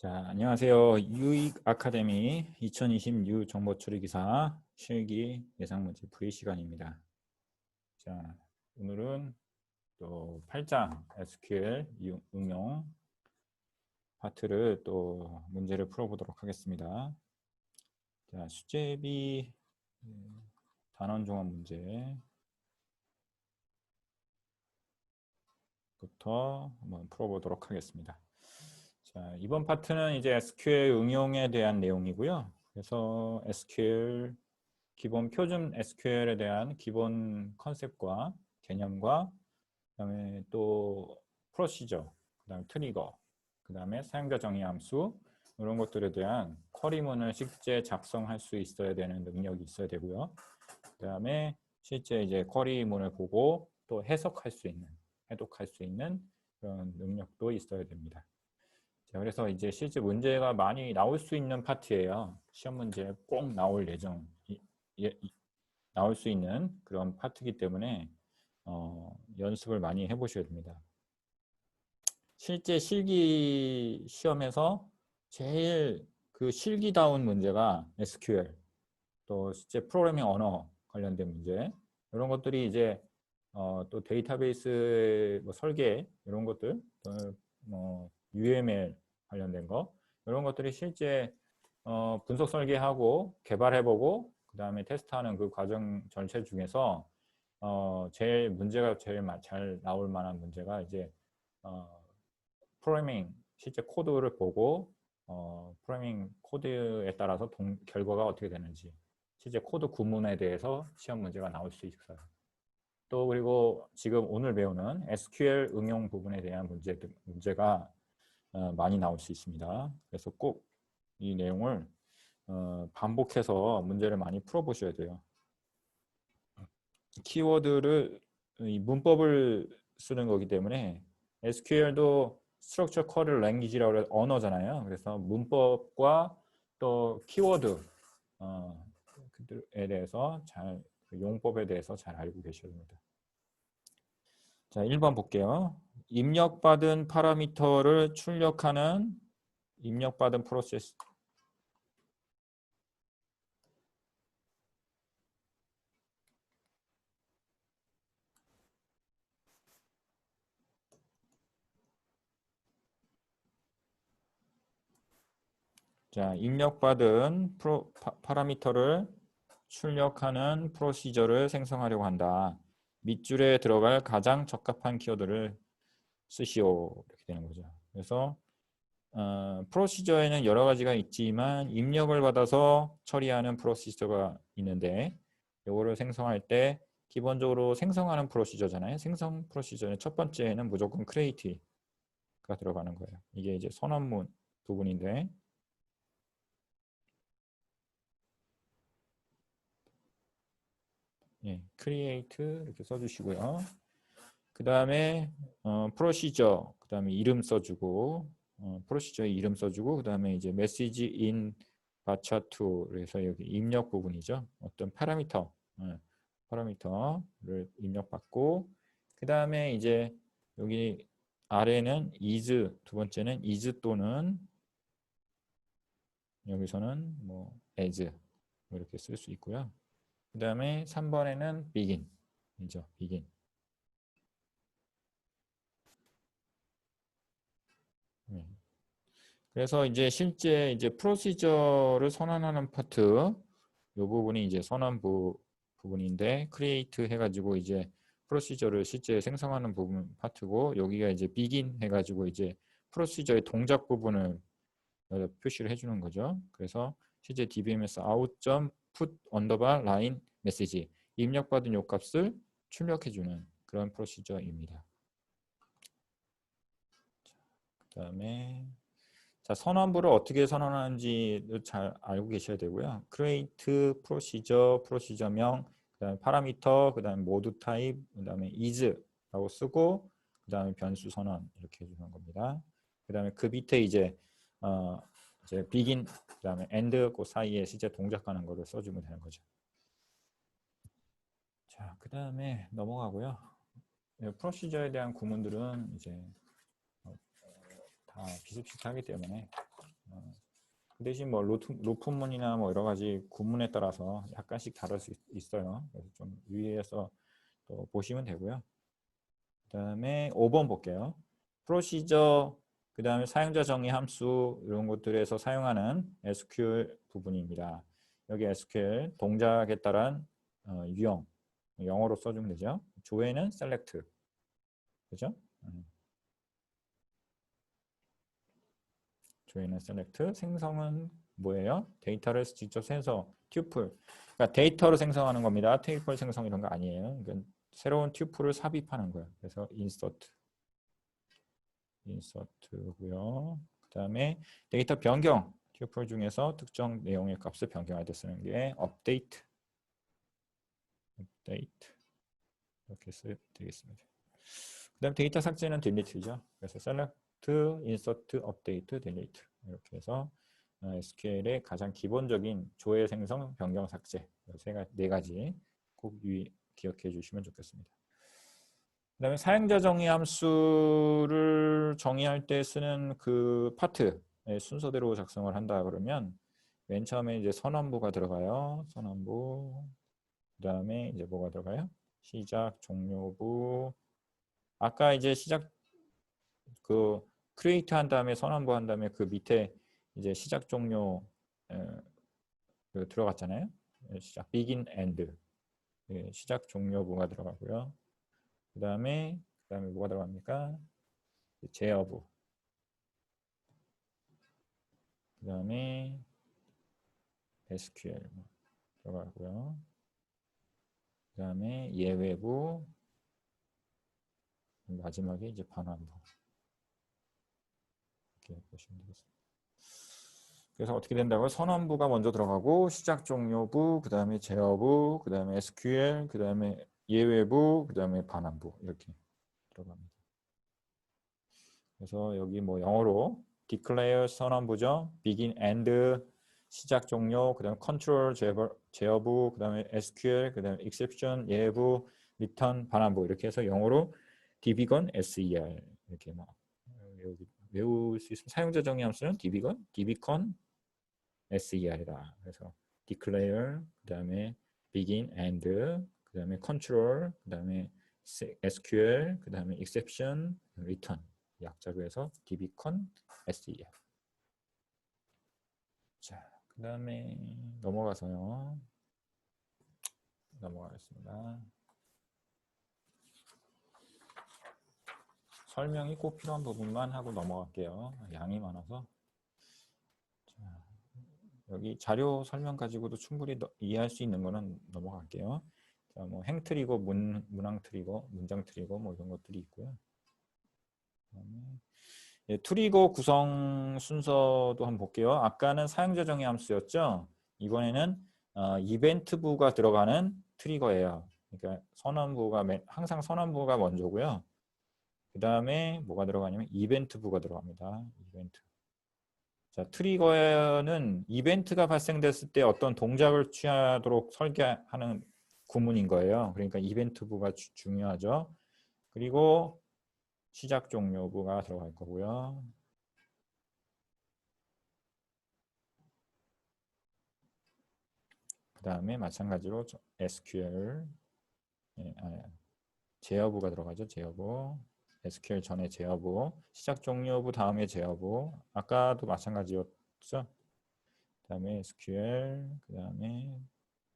자, 안녕하세요. 유익 아카데미 2026 정보 처리 기사 실기 예상 문제 풀이 시간입니다. 자, 오늘은 또 8장 SQL 응용 파트를 또 문제를 풀어보도록 하겠습니다. 자, 수제비 단원 종합 문제부터 한번 풀어보도록 하겠습니다. 자, 이번 파트는 이제 SQL 응용에 대한 내용이고요. 그래서 SQL 기본 표준 SQL에 대한 기본 컨셉과 개념과 그다음에 또 프로시저, 그다음에 트리거, 그다음에 사용자 정의 함수 이런 것들에 대한 쿼리문을 실제 작성할 수 있어야 되는 능력이 있어야 되고요. 그다음에 실제 이제 쿼리문을 보고 또 해석할 수 있는, 해독할 수 있는 그런 능력도 있어야 됩니다. 자, 그래서 이제 실제 문제가 많이 나올 수 있는 파트예요. 시험 문제에 꼭 나올 나올 수 있는 그런 파트이기 때문에 연습을 많이 해보셔야 됩니다. 실제 실기 시험에서 제일 그 실기다운 문제가 SQL, 또 실제 프로그래밍 언어 관련된 문제 이런 것들이 이제 또 데이터베이스 뭐 설계 이런 것들, 뭐 UML 관련된 거 이런 것들이 실제 분석 설계하고 개발해보고 그 다음에 테스트하는 그 과정 전체 중에서 제일 문제가 제일 잘 나올 만한 문제가 이제 프로그래밍 실제 코드를 보고 프로그래밍 코드에 따라서 결과가 어떻게 되는지 실제 코드 구문에 대해서 시험 문제가 나올 수 있어요. 또 그리고 지금 오늘 배우는 SQL 응용 부분에 대한 문제가 많이 나올 수 있습니다. 그래서 꼭 이 내용을 반복해서 문제를 많이 풀어보셔야 돼요. 키워드를 이 문법을 쓰는 거기 때문에 SQL도 Structure Code Language라고 해서 언어잖아요. 그래서 문법과 또 키워드에 대해서 용법에 대해서 잘 알고 계셔야 됩니다. 자, 1번 볼게요. 입력받은 파라미터를 출력하는 입력받은 프로세스. 자, 입력받은 파라미터를 출력하는 프로시저를 생성하려고 한다. 밑줄에 들어갈 가장 적합한 키워드를 쓰시오. 이렇게 되는 거죠. 그래서 프로시저에는 여러 가지가 있지만 입력을 받아서 처리하는 프로시저가 있는데 이거를 생성할 때 기본적으로 생성하는 프로시저잖아요. 생성 프로시저는 첫 번째는 무조건 create가 들어가는 거예요. 이게 이제 선언문 부분인데 예, create 이렇게 써주시고요. 그 다음에 프로시저, 그 다음에 이름 써주고 프로시저의 이름 써주고 그 다음에 이제 메시지 인 바차2 그래서 여기 입력 부분이죠. 어떤 파라미터를 입력받고 그 다음에 이제 여기 아래는 is 두 번째는 is 또는 여기서는 뭐 as 이렇게 쓸 수 있고요. 그 다음에 3번에는 begin이죠. begin. 네. 그래서 이제 실제 이제 프로시저를 선언하는 파트 이 부분이 이제 부분인데 create 해가지고 이제 프로시저를 실제 생성하는 부분 파트고 여기가 이제 begin 해가지고 이제 프로시저의 동작 부분을 표시를 해주는 거죠. 그래서 실제 DBMS out.put underbar line 메시지 입력받은 요 값을 출력해주는 그런 프로시저입니다. 그 다음에 자, 선언부를 어떻게 선언하는지 잘 알고 계셔야 되고요. create, 프로시저명, 그다음에 파라미터, 그다음에 모드 타입, 그다음에 is라고 쓰고 그다음에 변수 선언 이렇게 해주는 겁니다. 그다음에 그 밑에 이제 begin, 그다음에 end 그 사이에 실제 동작하는 거를 써주면 되는 거죠. 자, 그다음에 넘어가고요. 프로시저에 대한 구문들은 이제 다 비슷비슷하기 때문에 그 대신 뭐 로프문이나 뭐 여러 가지 구문에 따라서 약간씩 다를 수 있어요. 그래서 좀 유의해서 또 보시면 되고요. 그다음에 5번 볼게요. 프로시저, 그다음에 사용자 정의 함수 이런 것들에서 사용하는 SQL 부분입니다. 여기 SQL 동작에 따른 유형 영어로 써주면 되죠. 조회는 select, 그죠? 조회는 select, 생성은 뭐예요? 데이터를 직접 생성, 튜플. 그러니까 데이터로 생성하는 겁니다. 테이블 생성 이런 거 아니에요. 그러니까 새로운 튜플을 삽입하는 거예요. 그래서 인서트고요. 그다음에 데이터 변경, 튜플 중에서 특정 내용의 값을 변경할 때 쓰는 게 업데이트 이렇게 되겠습니다. 그다음 데이터 삭제는 딜리트죠. 그래서 select, insert, update, delete 이렇게 해서 SQL의 가장 기본적인 조회, 생성, 변경, 삭제 네 가지 꼭 기억해 주시면 좋겠습니다. 그다음에 사용자 정의 함수를 정의할 때 쓰는 그 파트 순서대로 작성을 한다 그러면 맨 처음에 이제 선언부가 들어가요. 선언부. 그다음에 이제 뭐가 들어가요? 시작, 종료부. 아까 이제 시작 그 크리에이트 한 다음에 선언부 한 다음에 그 밑에 이제 시작, 종료 그 들어갔잖아요. 시작, begin, end. 시작, 종료부가 들어가고요. 그다음에 뭐가 들어갑니까? 제어부. 그다음에 SQL 들어가고요. 그다음에 예외부. 마지막에 이제 반환부. 이렇게 보시면 되겠습니다. 그래서 어떻게 된다고요? 선언부가 먼저 들어가고 시작, 종료부, 그다음에 제어부, 그다음에 SQL, 그다음에 예외부, 그다음에 반환부 이렇게 들어갑니다. 그래서 여기 뭐 영어로 declare 선언부죠. begin, end, 시작, 종료, 그다음에 control, 제어부, 그다음에 SQL, 그다음에 exception, 예외부, return, 반환부 이렇게 해서 영어로 db건, ser 이렇게 막 외울 수 있으면 사용자 정의 함수는 db건, dbcon, ser이다. 그래서 declare, 그다음에 begin, end, 그다음에 control, 그다음에 SQL, 그다음에 exception, return. 약자로 해서 dbcon, ser. 자, 그다음에 넘어가겠습니다. 설명이 꼭 필요한 부분만 하고 넘어갈게요. 양이 많아서. 자, 여기 자료 설명 가지고도 충분히 이해할 수 있는 거는 넘어갈게요. 자, 뭐 행트리거, 문항 트리거, 문장 트리거 뭐 이런 것들이 있고요. 트리거 구성 순서도 한번 볼게요. 아까는 사용자 정의 함수였죠. 이번에는 이벤트부가 들어가는 트리거예요. 그러니까 항상 선언부가 먼저고요. 그 다음에 뭐가 들어가냐면 이벤트부가 들어갑니다. 이벤트. 자, 트리거는 이벤트가 발생됐을 때 어떤 동작을 취하도록 설계하는 구문인 거예요. 그러니까 이벤트부가 중요하죠. 그리고 시작, 종료부가 들어갈 거고요. 그 다음에 마찬가지로 SQL 제어부가 들어가죠. 제어부. SQL 전에 제어부. 시작, 종료부 다음에 제어부. 아까도 마찬가지였죠. 그 다음에 SQL. 그 다음에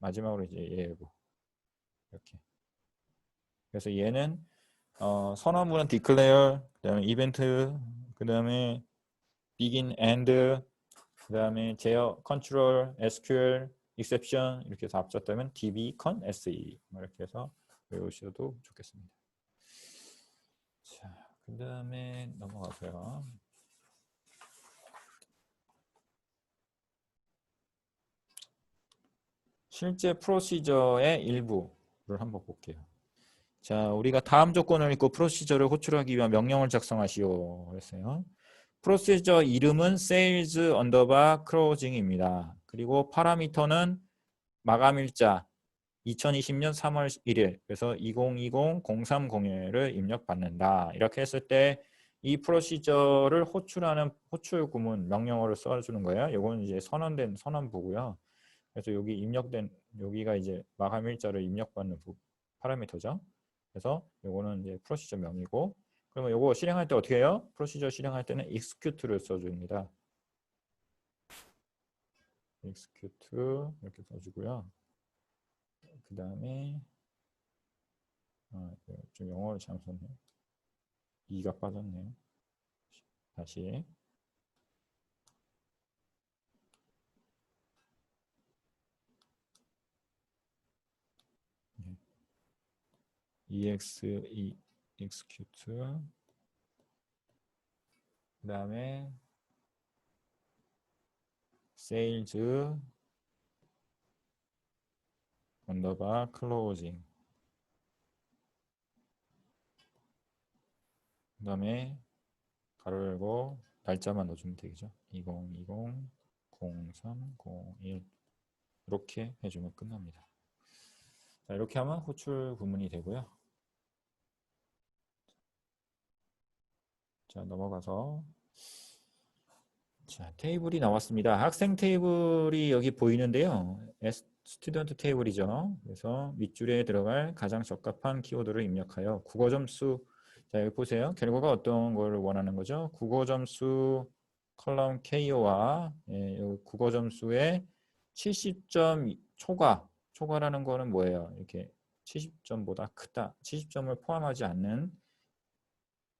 마지막으로 이제 예외부. 이렇게. 그래서 얘는 선언문은 declare, 그 다음에 이벤트, 그 다음에 begin, end, 그 다음에 제어, control, SQL, exception 이렇게 해서 합쳤다면 db, con, se 이렇게 해서 외우셔도 좋겠습니다. 자, 그 다음에 넘어가고요. 실제 프로시저의 일부를 한번 볼게요. 자, 우리가 다음 조건을 읽고 프로시저를 호출하기 위한 명령을 작성하시오 했어요. 프로시저 이름은 sales underbar closing입니다. 그리고 파라미터는 마감일자 2020년 3월 1일 그래서 2020-0301을 입력받는다. 이렇게 했을 때 이 프로시저를 호출하는 호출 구문 명령어를 써주는 거예요. 요거는 이제 선언된 선언부고요. 그래서 여기 입력된 여기가 이제 마감 일자를 입력받는 파라미터죠. 그래서 요거는 이제 프로시저 명이고, 그러면 요거 실행할 때 어떻게 해요? 프로시저 실행할 때는 execute를 써줍니다. execute 이렇게 써주고요. 그 다음에 좀 영어를 잘못 썼네요. 2가 빠졌네요. 다시 execute 그 다음에 sales 언더바 closing 그 다음에 가로 열고 날짜만 넣어주면 되겠죠. 2020 0301 이렇게 해주면 끝납니다. 자, 이렇게 하면 호출 구문이 되고요. 자, 넘어가서 자, 테이블이 나왔습니다. 학생 테이블이 여기 보이는데요. 스튜던트 테이블이죠. 그래서 밑줄에 들어갈 가장 적합한 키워드를 입력하여 국어 점수, 자 여기 보세요. 결과가 어떤 걸 원하는 거죠? 국어 점수 컬럼 KO와 국어 점수의 70점 초과라는 거는 뭐예요? 이렇게 70점보다 크다. 70점을 포함하지 않는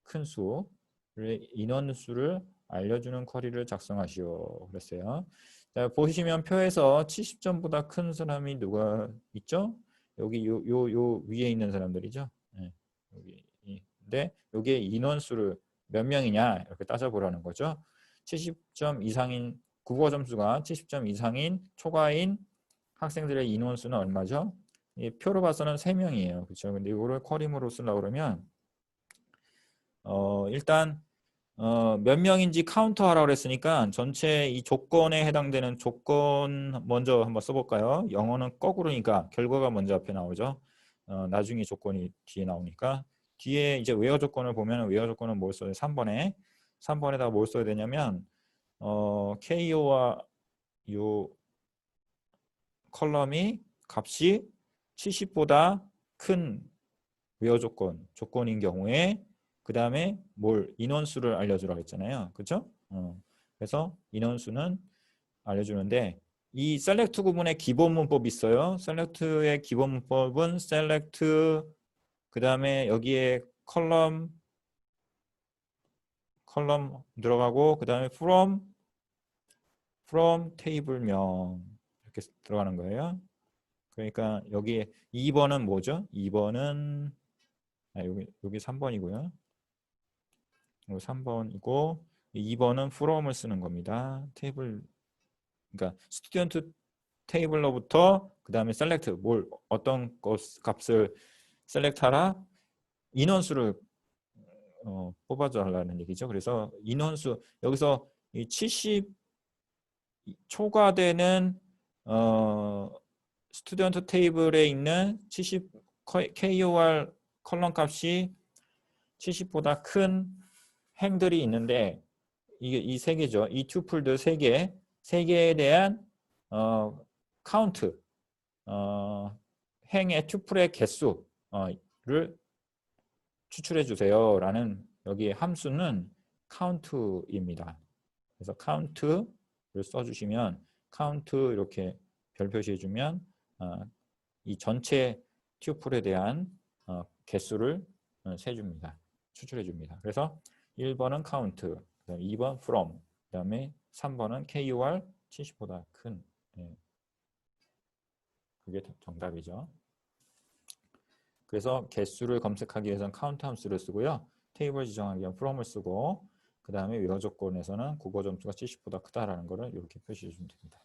큰 수의 인원수를 알려주는 쿼리를 작성하시오 그랬어요. 자, 보시면 표에서 70점보다 큰 사람이 누가 있죠? 여기 요 위에 있는 사람들이죠. 네, 여기인데 여기에 인원수를 몇 명이냐 이렇게 따져보라는 거죠. 70점 이상인 국어 점수가 70점 이상인 초과인 학생들의 인원수는 얼마죠? 이 표로 봐서는 3명이에요. 그렇죠? 근데 이거를 쿼리으로 쓰려고 그러면 일단 몇 명인지 카운트하라고 그랬으니까 전체 이 조건에 해당되는 조건 먼저 한번 써볼까요? 영어는 거꾸로니까 결과가 먼저 앞에 나오죠. 나중에 조건이 뒤에 나오니까 뒤에 이제 웨어 조건을 보면 웨어 조건은 뭘 써야 돼? 3번에다가 뭘 써야 되냐면 KO와 요 컬럼이 값이 70보다 큰 웨어 조건인 경우에 그 다음에 뭘 인원수를 알려주라고 했잖아요. 그렇죠? 그래서 인원수는 알려주는데 이 셀렉트 구문의 기본 문법이 있어요. 셀렉트의 기본 문법은 셀렉트 그 다음에 여기에 컬럼 들어가고 그 다음에 from 테이블명 이렇게 들어가는 거예요. 그러니까 여기에 2번은 뭐죠? 2번은 여기 3번이고요. 3번이고 2번은 from을 쓰는 겁니다. 테이블 그러니까 스튜던트 테이블로부터 그 다음에 select 어떤 값을 셀렉트하라 인원수를 뽑아달라는 얘기죠. 그래서 인원수 여기서 이 70 초과되는 스튜던트 테이블에 있는 70 KOR 컬럼 값이 70보다 큰 행들이 있는데 이게 이 세 개죠. 이 튜플들 세 개에 대한 카운트 행의 튜플의 개수를 추출해 주세요 라는 여기 함수는 count입니다. 그래서 count를 써주시면 count 이렇게 별 표시해 주면 이 전체 튜플에 대한 개수를 세줍니다. 추출해 줍니다. 그래서 1번은 count, 그다음에 2번 from, 그 다음에 3번은 KUR 70보다 큰 그게 정답이죠. 그래서 개수를 검색하기 위해서는 count 함수를 쓰고요. 테이블 지정하기 위한 from을 쓰고 그 다음에 웨어 조건에서는 국어 점수가 70보다 크다라는 것을 이렇게 표시해 주면 됩니다.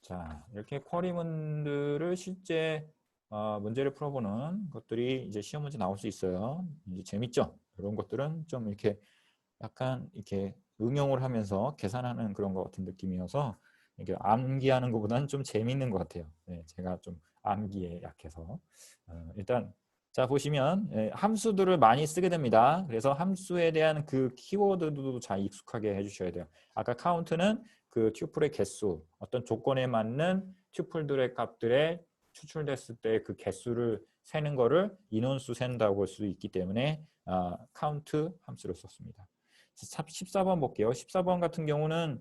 자, 이렇게 쿼리문들을 실제 문제를 풀어보는 것들이 이제 시험 문제 나올 수 있어요. 이제 재밌죠? 이런 것들은 좀 이렇게 약간 이렇게 응용을 하면서 계산하는 그런 것 같은 느낌이어서 이렇게 암기하는 것보다는 좀 재밌는 것 같아요. 네, 제가 좀 암기에 약해서 일단 자, 보시면 함수들을 많이 쓰게 됩니다. 그래서 함수에 대한 그 키워드도 잘 익숙하게 해주셔야 돼요. 아까 카운트는 그 튜플의 개수, 어떤 조건에 맞는 튜플들의 값들에 추출됐을 때 그 개수를 세는 거를 인원수 센다고 볼 수 있기 때문에 카운트 함수를 썼습니다. 14번 볼게요. 14번 같은 경우는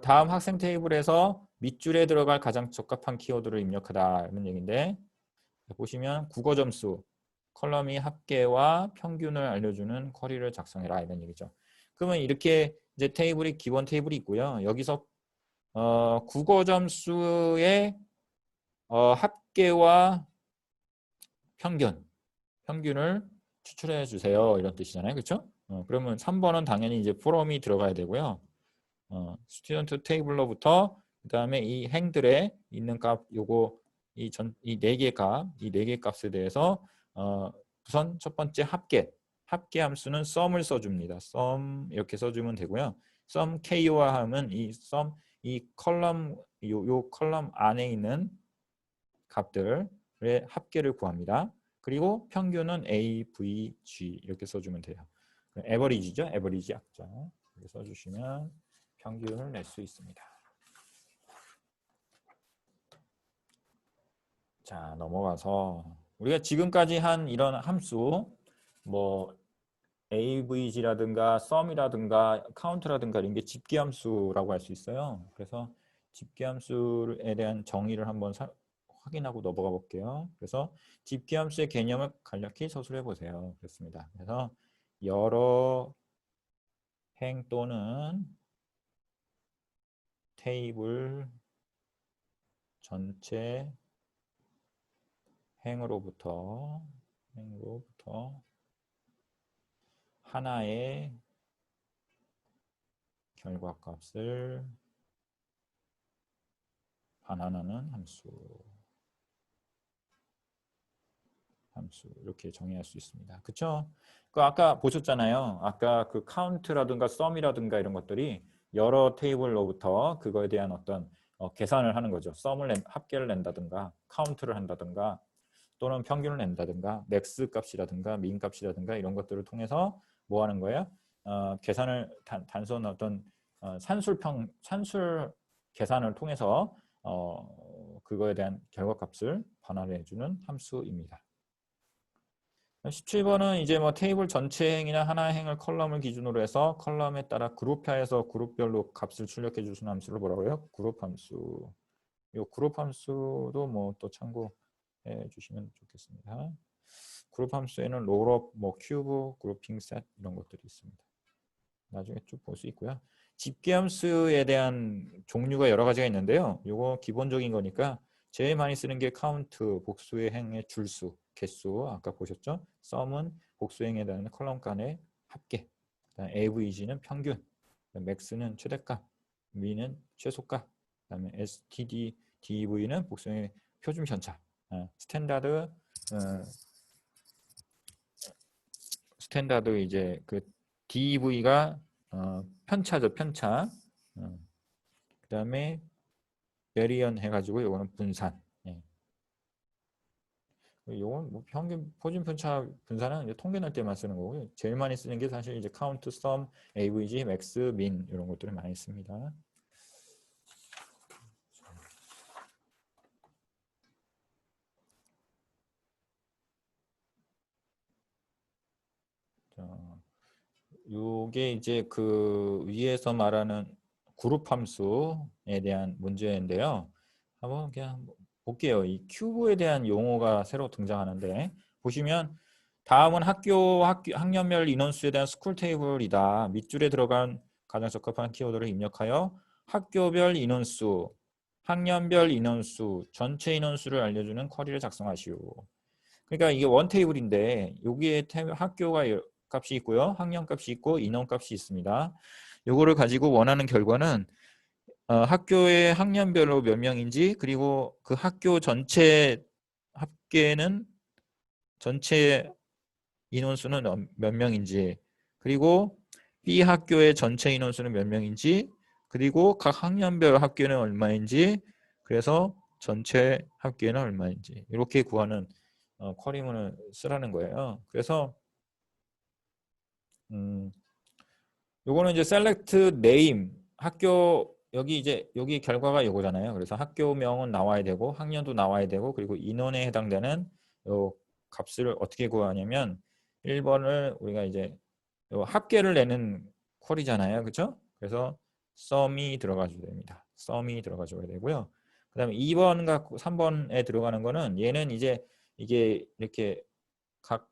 다음 학생 테이블에서 밑줄에 들어갈 가장 적합한 키워드를 입력하다 이런 얘기인데, 보시면 국어 점수, 컬럼이 합계와 평균을 알려주는 쿼리를 작성해라 이런 얘기죠. 그러면 이렇게 이제 테이블이 기본 테이블이 있고요. 여기서 국어 점수의 합계와 평균을 추출해 주세요 이런 뜻이잖아요. 그렇죠? 그러면 3번은 당연히 이제 포럼이 들어가야 되고요. 스튜던트 테이블로부터 그다음에 이 행들에 있는 값 요거 이 네 개 값에 대해서 우선 첫 번째 합계 함수는 sum을 써줍니다. sum 이렇게 써주면 되고요. sum k와 하면 이 sum 이 컬럼 요 컬럼 안에 있는 값들의 합계를 구합니다. 그리고 평균은 a, v, g 이렇게 써주면 돼요. 에버리지죠, 에버리지 약자 이렇게 써주시면 평균을 낼 수 있습니다. 자, 넘어가서 우리가 지금까지 한 이런 함수 뭐 avg라든가 sum이라든가 count라든가 이런 게 집계함수라고 할 수 있어요. 그래서 집계함수에 대한 정의를 한번 확인하고 넘어가 볼게요. 그래서 집계함수의 개념을 간략히 서술해 보세요. 그렇습니다. 그래서 여러 행 또는 테이블 전체 행으로부터 하나의 결과값을 반환하는 함수 이렇게 정의할 수 있습니다. 그쵸? 그 아까 보셨잖아요. 아까 그 count라든가 sum이라든가 이런 것들이 여러 테이블로부터 그거에 대한 어떤 계산을 하는 거죠. 합계를 낸다든가 count를 한다든가 또는 평균을 낸다든가 맥스 값이라든가 민 값이라든가 이런 것들을 통해서 뭐 하는 거예요? 계산을 단순 어떤 산술 계산을 통해서 그거에 대한 결과값을 반환해 주는 함수입니다. 17번은 이제 뭐 테이블 전체 행이나 하나의 행을 컬럼을 기준으로 해서 컬럼에 따라 그룹화해서 그룹별로 값을 출력해 주는 함수를 뭐라고 해요? 그룹 함수. 이 그룹 함수도 뭐 또 참고해 주시면 좋겠습니다. 그룹 함수에는 롤업, 뭐 큐브, 그룹핑 셋 이런 것들이 있습니다. 나중에 쭉 볼 수 있고요. 집계 함수에 대한 종류가 여러 가지가 있는데요. 이거 기본적인 거니까 제일 많이 쓰는 게 카운트, 복수의 행의 줄수, 개수 아까 보셨죠? sum은 복수행에 대한 컬럼 간의 합계, avg는 평균, max는 최대값, min은 최소값, 그다음에 std, dev는 복수행의 표준 편차, 스탠다드 이제 그 dev가 편차죠, 편차. 그다음에 베리언 해가지고 이거는 분산. 이건 뭐 평균 표준 편차 분산은 이제 통계 낼 때만 쓰는 거고요. 제일 많이 쓰는 게 사실 이제 카운트, sum, avg, max, min 이런 것들을 많이 씁니다. 자, 요게 이제 그 위에서 말하는 그룹 함수에 대한 문제인데요. 한번 그냥 볼게요. 이 큐브에 대한 용어가 새로 등장하는데 보시면 다음은 학년별 인원수에 대한 스쿨 테이블이다. 밑줄에 들어간 가장 적합한 키워드를 입력하여 학교별 인원수, 학년별 인원수, 전체 인원수를 알려주는 쿼리를 작성하시오. 그러니까 이게 원 테이블인데 여기에 학교가 값이 있고요. 학년 값이 있고 인원 값이 있습니다. 요거를 가지고 원하는 결과는 학교의 학년별로 몇 명인지 그리고 그 학교 전체 합계는 전체 인원수는 몇 명인지 그리고 B 학교의 전체 인원수는 몇 명인지 그리고 각 학년별 합계는 얼마인지 그래서 전체 합계는 얼마인지 이렇게 구하는 쿼리문을 쓰라는 거예요. 그래서 요거는 이제 select name 학교 여기 결과가 이거잖아요. 그래서 학교명은 나와야 되고 학년도 나와야 되고 그리고 인원에 해당되는 요 값을 어떻게 구하냐면 1번을 우리가 이제 요 합계를 내는 쿼리잖아요. 그렇죠? 그래서 sum이 들어가줘야 됩니다. sum이 들어가줘야 되고요. 그다음에 2번과 3번에 들어가는 거는 얘는 이제 이게 이렇게 각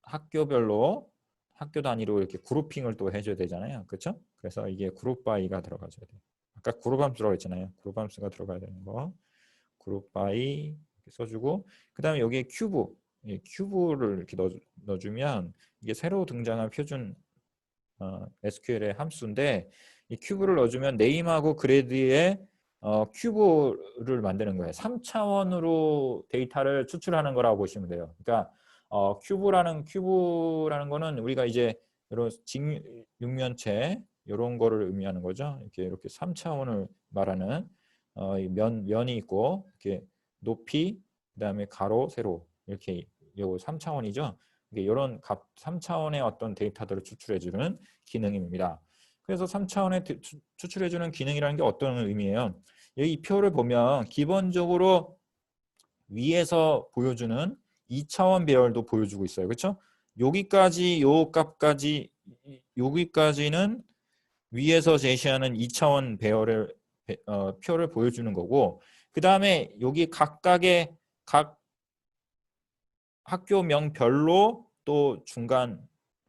학교별로 학교 단위로 이렇게 그룹핑을 또 해줘야 되잖아요. 그렇죠? 그래서 이게 그룹 바이가 들어가줘야 돼요. 아까 그룹 함수 들어가 있잖아요. 그룹 함수가 들어가야 되는 거. 그룹 바이 이렇게 써주고 그 다음에 여기에 큐브 큐브를 이렇게 넣어주면 이게 새로 등장한 표준 SQL의 함수인데 이 큐브를 넣어주면 네임하고 그레드에 큐브를 만드는 거예요. 3차원으로 데이터를 추출하는 거라고 보시면 돼요. 그러니까 큐브라는 거는 우리가 이제 이런 육면체 이런 거를 의미하는 거죠. 이렇게 3차원을 말하는 면이 있고 이렇게 높이 그다음에 가로 세로 이렇게 요 3차원이죠. 이런 3차원의 어떤 데이터들을 추출해주는 기능입니다. 그래서 3차원에 추출해주는 기능이라는 게 어떤 의미예요? 여기 표를 보면 기본적으로 위에서 보여주는 2차원 배열도 보여주고 있어요. 그렇죠? 여기까지 요 값까지 여기까지는 위에서 제시하는 2차원 배열의 표를 보여주는 거고 그 다음에 여기 각각의 각 학교명별로 또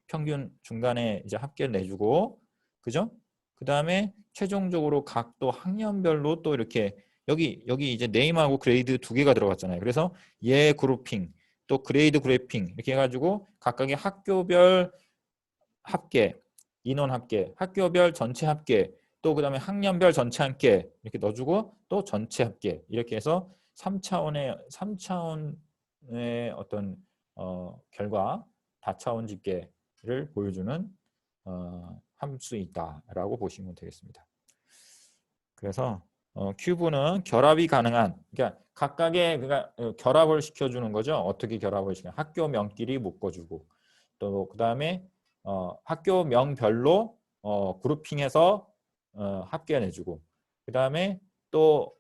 평균 중간에 이제 합계를 내주고 그죠? 그 다음에 최종적으로 각 또 학년별로 또 이렇게 여기 이제 네임하고 그레이드 두 개가 들어갔잖아요. 그래서 얘 그룹핑 또 그레이드 그래핑 이렇게 해가지고 각각의 학교별 합계 인원 합계 학교별 전체 합계 또 그 다음에 학년별 전체 합계 이렇게 넣어주고 또 전체 합계 이렇게 해서 3차원의 어떤 결과 다차원 집계를 보여주는 함수이다라고 보시면 되겠습니다. 그래서 큐브는 결합이 가능한 그러니까 각각의 결합을 시켜주는 거죠. 어떻게 결합을 시켜? 학교명끼리 묶어주고 또 그 다음에 학교명별로 그룹핑해서 합계해주고 그 다음에 또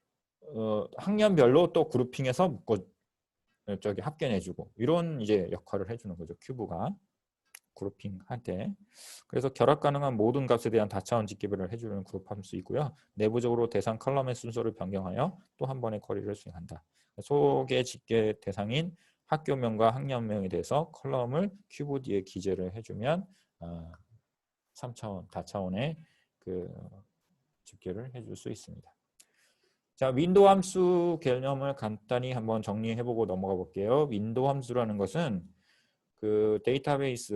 학년별로 또 그룹핑해서 합계해주고 이런 이제 역할을 해주는 거죠. 큐브가 그룹핑 할 때. 그래서 결합 가능한 모든 값에 대한 다차원 집계를 해주는 그룹 함수 있고요. 내부적으로 대상 컬럼의 순서를 변경하여 또 한 번의 쿼리를 수행한다. 소개 집계 대상인 학교명과 학년명에 대해서 컬럼을 큐브 뒤에 기재를 해주면 3차원, 다차원의 그 집계를 해줄 수 있습니다. 자, 윈도우 함수 개념을 간단히 한번 정리해보고 넘어가 볼게요. 윈도우 함수라는 것은 그 데이터베이스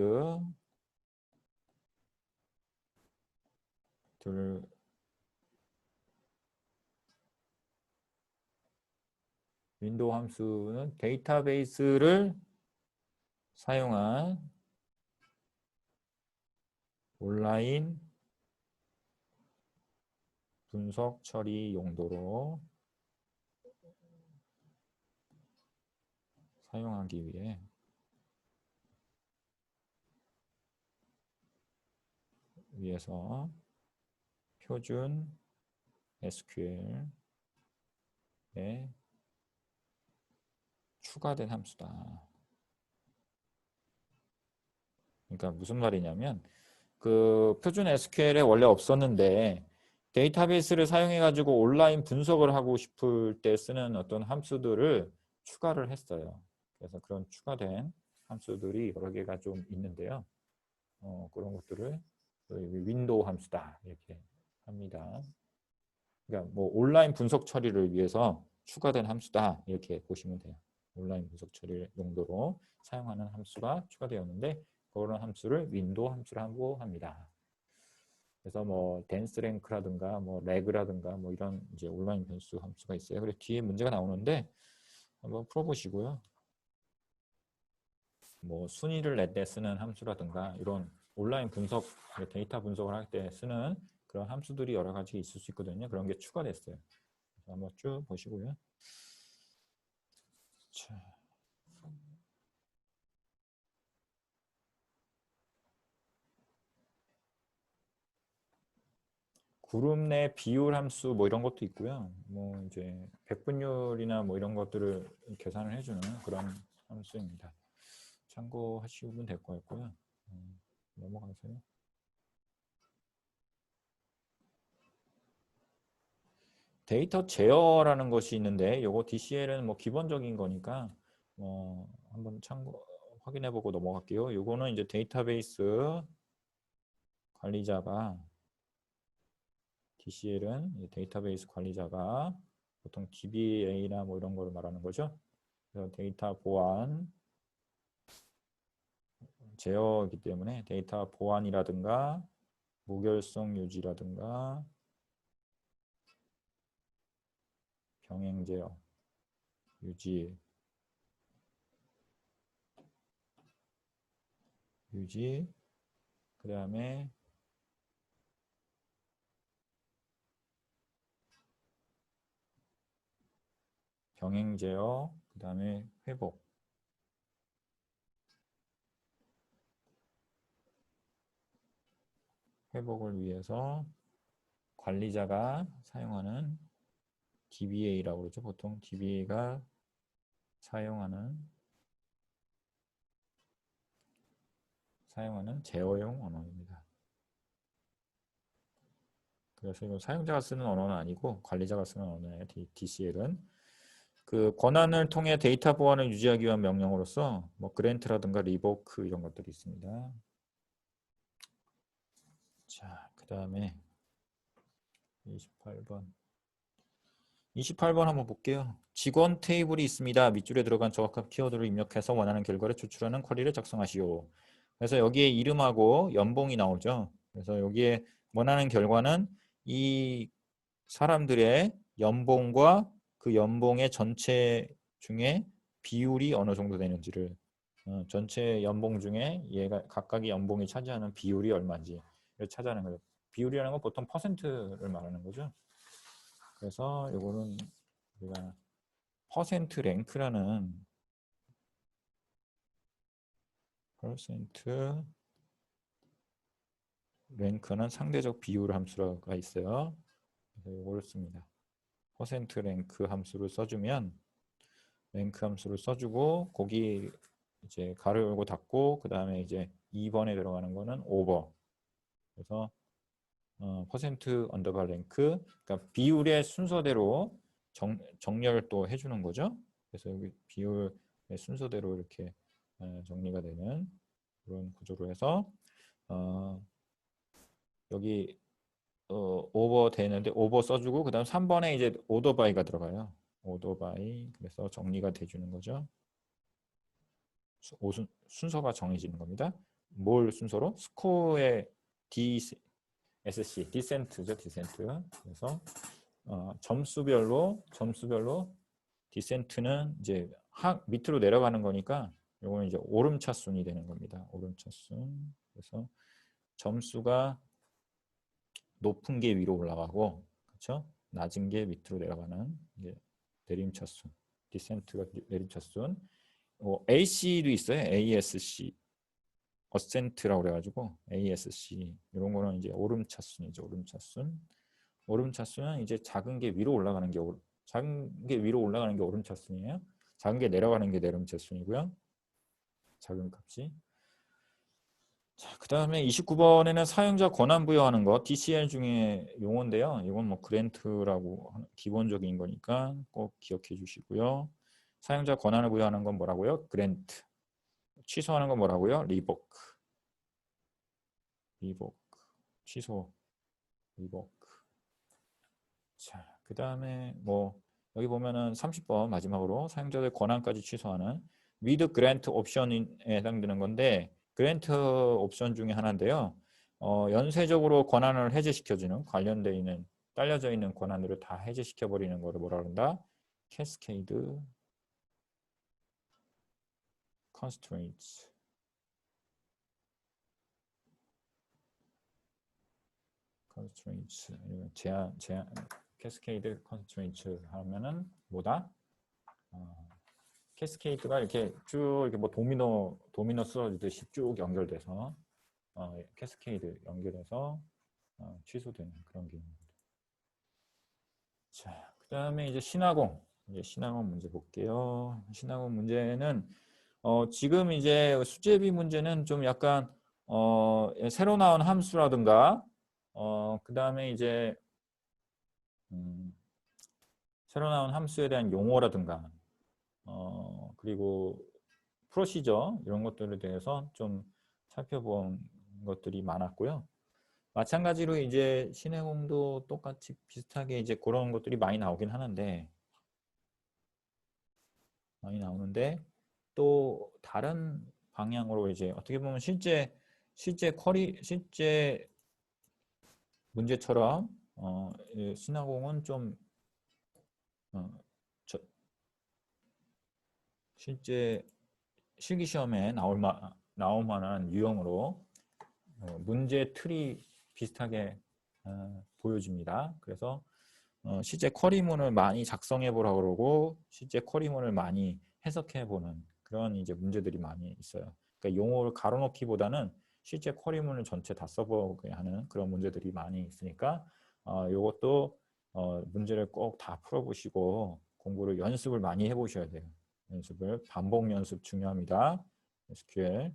윈도우 함수는 데이터베이스를 사용한 온라인 분석 처리 용도로 사용하기 위해서 표준 SQL에 추가된 함수다. 그러니까 무슨 말이냐면 그 표준 SQL에 원래 없었는데 데이터베이스를 사용해 가지고 온라인 분석을 하고 싶을 때 쓰는 어떤 함수들을 추가를 했어요. 그래서 그런 추가된 함수들이 여러 개가 좀 있는데요. 그런 것들을 윈도우 함수다 이렇게 합니다. 그러니까 뭐 온라인 분석 처리를 위해서 추가된 함수다 이렇게 보시면 돼요. 온라인 분석 처리 용도로 사용하는 함수가 추가되었는데 그런 함수를 윈도우 함수라고 합니다. 그래서 뭐 댄스 랭크라든가 뭐 레그라든가 뭐 이런 이제 온라인 변수 함수가 있어요. 그래서 뒤에 문제가 나오는데 한번 풀어보시고요. 뭐 순위를 낼 때 쓰는 함수라든가 이런 온라인 분석 데이터 분석을 할 때 쓰는 그런 함수들이 여러 가지 있을 수 있거든요. 그런 게 추가됐어요. 한번 쭉 보시고요. 자. 그룹 내 비율 함수 뭐 이런 것도 있고요. 뭐 이제 백분율이나 뭐 이런 것들을 계산을 해주는 그런 함수입니다. 참고하시면 될 것 같고요. 넘어가세요. 데이터 제어라는 것이 있는데 요거 DCL은 뭐 기본적인 거니까 한번 참고 확인해보고 넘어갈게요. 요거는 이제 데이터베이스 관리자가 DCL은 데이터베이스 관리자가 보통 DBA나 뭐 이런 걸 말하는 거죠. 그래서 데이터 보안 제어이기 때문에 데이터 보안이라든가 무결성 유지라든가 병행 제어 유지 그 다음에 병행 제어 그 다음에 회복을 위해서 관리자가 사용하는 DBA라고 그러죠. 보통 DBA가 사용하는 제어용 언어입니다. 그래서 이건 사용자가 쓰는 언어는 아니고 관리자가 쓰는 언어예요. DCL은 그 권한을 통해 데이터 보안을 유지하기 위한 명령으로서 뭐 그랜트라든가 리보크 이런 것들이 있습니다. 자, 그 다음에 28번 한번 볼게요. 직원 테이블이 있습니다. 밑줄에 들어간 정확한 키워드를 입력해서 원하는 결과를 추출하는 쿼리를 작성하시오. 그래서 여기에 이름하고 연봉이 나오죠. 그래서 여기에 원하는 결과는 이 사람들의 연봉과 그 연봉의 전체 중에 비율이 어느 정도 되는지를 전체 연봉 중에 얘가 각각의 연봉이 차지하는 비율이 얼마인지를 찾아내는 거죠. 비율이라는 건 보통 퍼센트를 말하는 거죠. 그래서 이거는 우리가 퍼센트 랭크라는 는 상대적 비율 함수가 있어요. 그래서 이걸 씁니다. 퍼센트 랭크 함수를 써주면 랭크 함수를 써주고 거기 이제 가로 열고 닫고 그 다음에 이제 2번에 들어가는 거는 오버. 그래서 퍼센트 언더바 랭크 그러니까 비율의 순서대로 정렬 또 해주는 거죠. 그래서 여기 비율의 순서대로 이렇게 정리가 되는 그런 구조로 해서 여기 오버 되는데 오버 써주고 그 다음 3번에 이제 오더 바이가 들어가요. 오더 바이 그래서 정리가 돼주는 거죠. 순서가 정해지는 겁니다. 뭘 순서로? 스코어의 DSC, 디센트죠, 디센트. 그래서 점수별로 디센트는 이제 밑으로 내려가는 거니까 이거는 이제 오름차순이 되는 겁니다. 오름차순. 그래서 점수가 높은 게 위로 올라가고, 그렇죠? 낮은 게 밑으로 내려가는 이제 내림차순. 디센트가 내림차순. AC도 있어요. ASC. 어센트라고 그래가지고 ASC 이런 거는 이제 오름차순이죠. 오름차순은 이제 작은 게 위로 올라가는 게 오름차순이에요. 작은 게 내려가는 게 내림차순이고요. 작은 값이. 자, 그 다음에 29번에는 사용자 권한 부여하는 거 DCL 중에 용어인데요. 이건 뭐 그랜트라고 기본적인 거니까 꼭 기억해 주시고요. 사용자 권한을 부여하는 건 뭐라고요? 그랜트. 취소하는 건 뭐라고요? 리보크. 취소, 리보크. 자, 그 다음에 뭐 여기 보면은 30번 마지막으로 사용자의 권한까지 취소하는 with grant 옵션에 해당되는 건데 그랜트 옵션 중에 하나인데요. 연쇄적으로 권한을 해제시켜주는 관련되어 있는 딸려져 있는 권한들을 다 해제시켜 버리는 거를 뭐라 그런다? 캐스케이드 constraints. 제한 캐스케이드 컨스트레인트 하면은 뭐다? 캐스케이드가 이렇게 쭉 이렇게 뭐 도미노 쓰러지듯이 쭉 연결돼서 캐스케이드 연결해서 취소되는 그런 경우입니다. 자, 그다음에 이제 신화공. 이제 신화공 문제 볼게요. 신화공 문제는 지금 이제 수제비 문제는 좀 약간 새로 나온 함수라든가 그다음에 이제 새로 나온 함수에 대한 용어라든가 그리고 프로시저 이런 것들에 대해서 좀 살펴본 것들이 많았고요. 마찬가지로 이제 신해공도 똑같이 비슷하게 이제 그런 것들이 많이 나오긴 하는데 또 다른 방향으로 이제 어떻게 보면 실제 문제처럼 신화공은 좀 실제 실기시험에 나올 만한 유형으로 문제 틀이 비슷하게 보여집니다. 그래서 실제 쿼리문을 많이 작성해 보라고 그러고 실제 쿼리문을 많이 해석해 보는 그런 이제 문제들이 많이 있어요. 그러니까 용어를 가로놓기보다는 실제 쿼리문을 전체 다 써보게 하는 그런 문제들이 많이 있으니까 이것도 문제를 꼭 다 풀어보시고 공부를 연습을 많이 해보셔야 돼요. 반복 연습 중요합니다. SQL.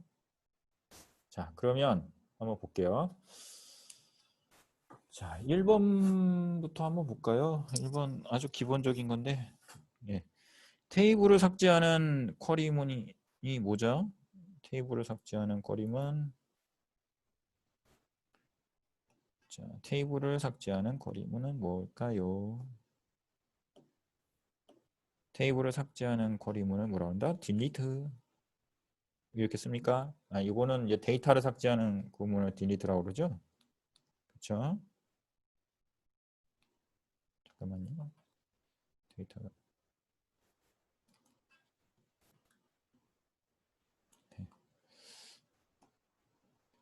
자, 그러면 한번 볼게요. 자, 1번부터 한번 볼까요? 1번 아주 기본적인 건데 예. 테이블을 삭제하는 쿼리문이 뭐죠? 테이블을 삭제하는 쿼리문 자, 테이블을 삭제하는 쿼리문은 뭘까요? 테이블을 삭제하는 쿼리문을 뭐라고 한다? 딜리트 이렇게 씁니까? 이거는 이제 데이터를 삭제하는 구문을 딜리트라고 그러죠? 그렇죠? 잠깐만요. 데이터가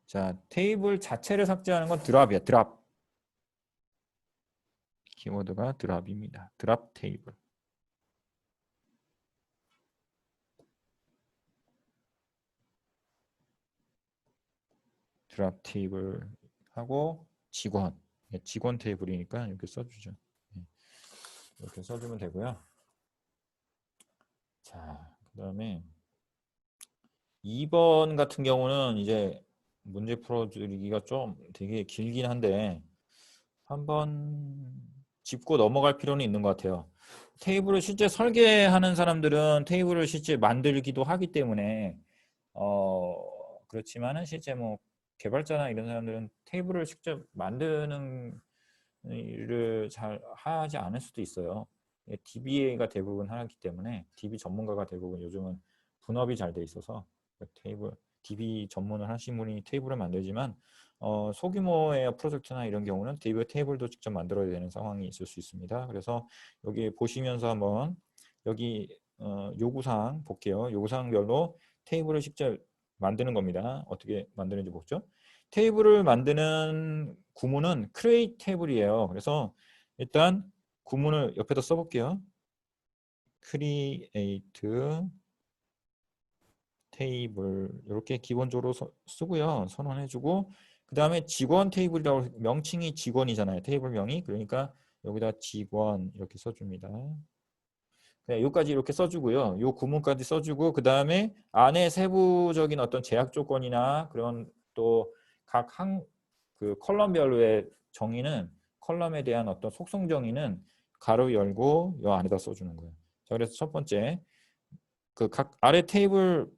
자, 테이블 자체를 삭제하는 건 드랍이야. 드랍. 키워드가 드랍입니다. 드랍 테이블. 드랍 테이블 하고 직원. 직원 테이블이니까 이렇게 써주죠. 이렇게 써주면 되고요. 자, 그 다음에 2번 같은 경우는 이제 문제 풀어주기가 좀 되게 길긴 한데 한번 짚고 넘어갈 필요는 있는 것 같아요. 테이블을 실제 설계하는 사람들은 테이블을 실제 만들기도 하기 때문에 그렇지만은 실제 뭐 개발자나 이런 사람들은 테이블을 직접 만드는 일을 잘 하지 않을 수도 있어요. DBA가 대부분 하기 때문에 DB 전문가가 대부분 요즘은 분업이 잘 돼 있어서 테이블 DB 전문을 하신 분이 테이블을 만들지만 소규모의 프로젝트나 이런 경우는 테이블도 직접 만들어야 되는 상황이 있을 수 있습니다. 그래서 여기 보시면서 한번 여기 요구사항 볼게요. 요구사항별로 테이블을 직접 만드는 겁니다. 어떻게 만드는지 보죠. 테이블을 만드는 구문은 create 테이블이에요. 그래서 일단 구문을 옆에다 써볼게요. create 테이블 이렇게 기본적으로 쓰고요. 선언해주고 그 다음에 직원 테이블이라고 명칭이 직원이잖아요. 테이블명이 그러니까 여기다 직원 이렇게 써줍니다. 네, 여기까지 이렇게 써주고요. 요 구문까지 써주고 그 다음에 안에 세부적인 어떤 제약 조건이나 그런 또 각 그 컬럼별로의 정의는 컬럼에 대한 어떤 속성 정의는 가로 열고 요 안에다 써주는 거예요. 자, 그래서 첫 번째 그 각 아래 테이블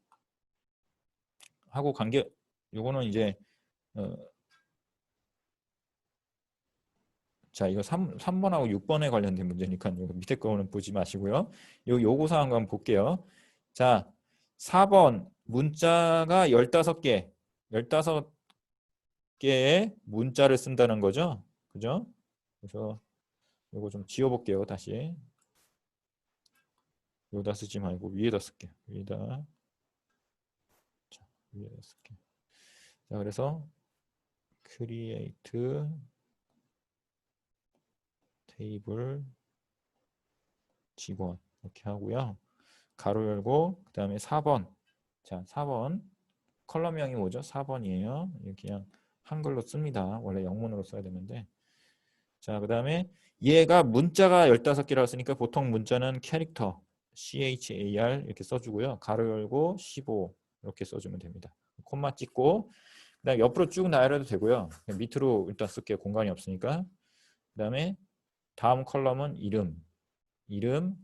하고 관계 요거는 이제 자 이거 3번하고 6번에 관련된 문제니까 이거 밑에 거는 보지 마시고요. 요 요구사항 한번 볼게요. 자 4번 문자가 15개 15개의 문자를 쓴다는 거죠. 그죠? 그래서 요거 좀 지워볼게요. 다시 여기다 쓰지 말고 위에다 쓸게요. 위에다 자, 위에다 쓸게요. 자 그래서 create 테이블 직원 이렇게 하고요. 가로 열고 그 다음에 4번 자 4번 컬럼명이 뭐죠? 4번이에요. 그냥 한글로 씁니다. 원래 영문으로 써야 되는데. 자, 그 다음에 얘가 문자가 15개라고 했으니까 보통 문자는 캐릭터 CHAR 이렇게 써주고요. 가로 열고 15 이렇게 써주면 됩니다. 콤마 찍고 그다음에 옆으로 쭉 나열해도 되고요. 밑으로 일단 쓸게요. 공간이 없으니까. 그다음에 다음 컬럼은 이름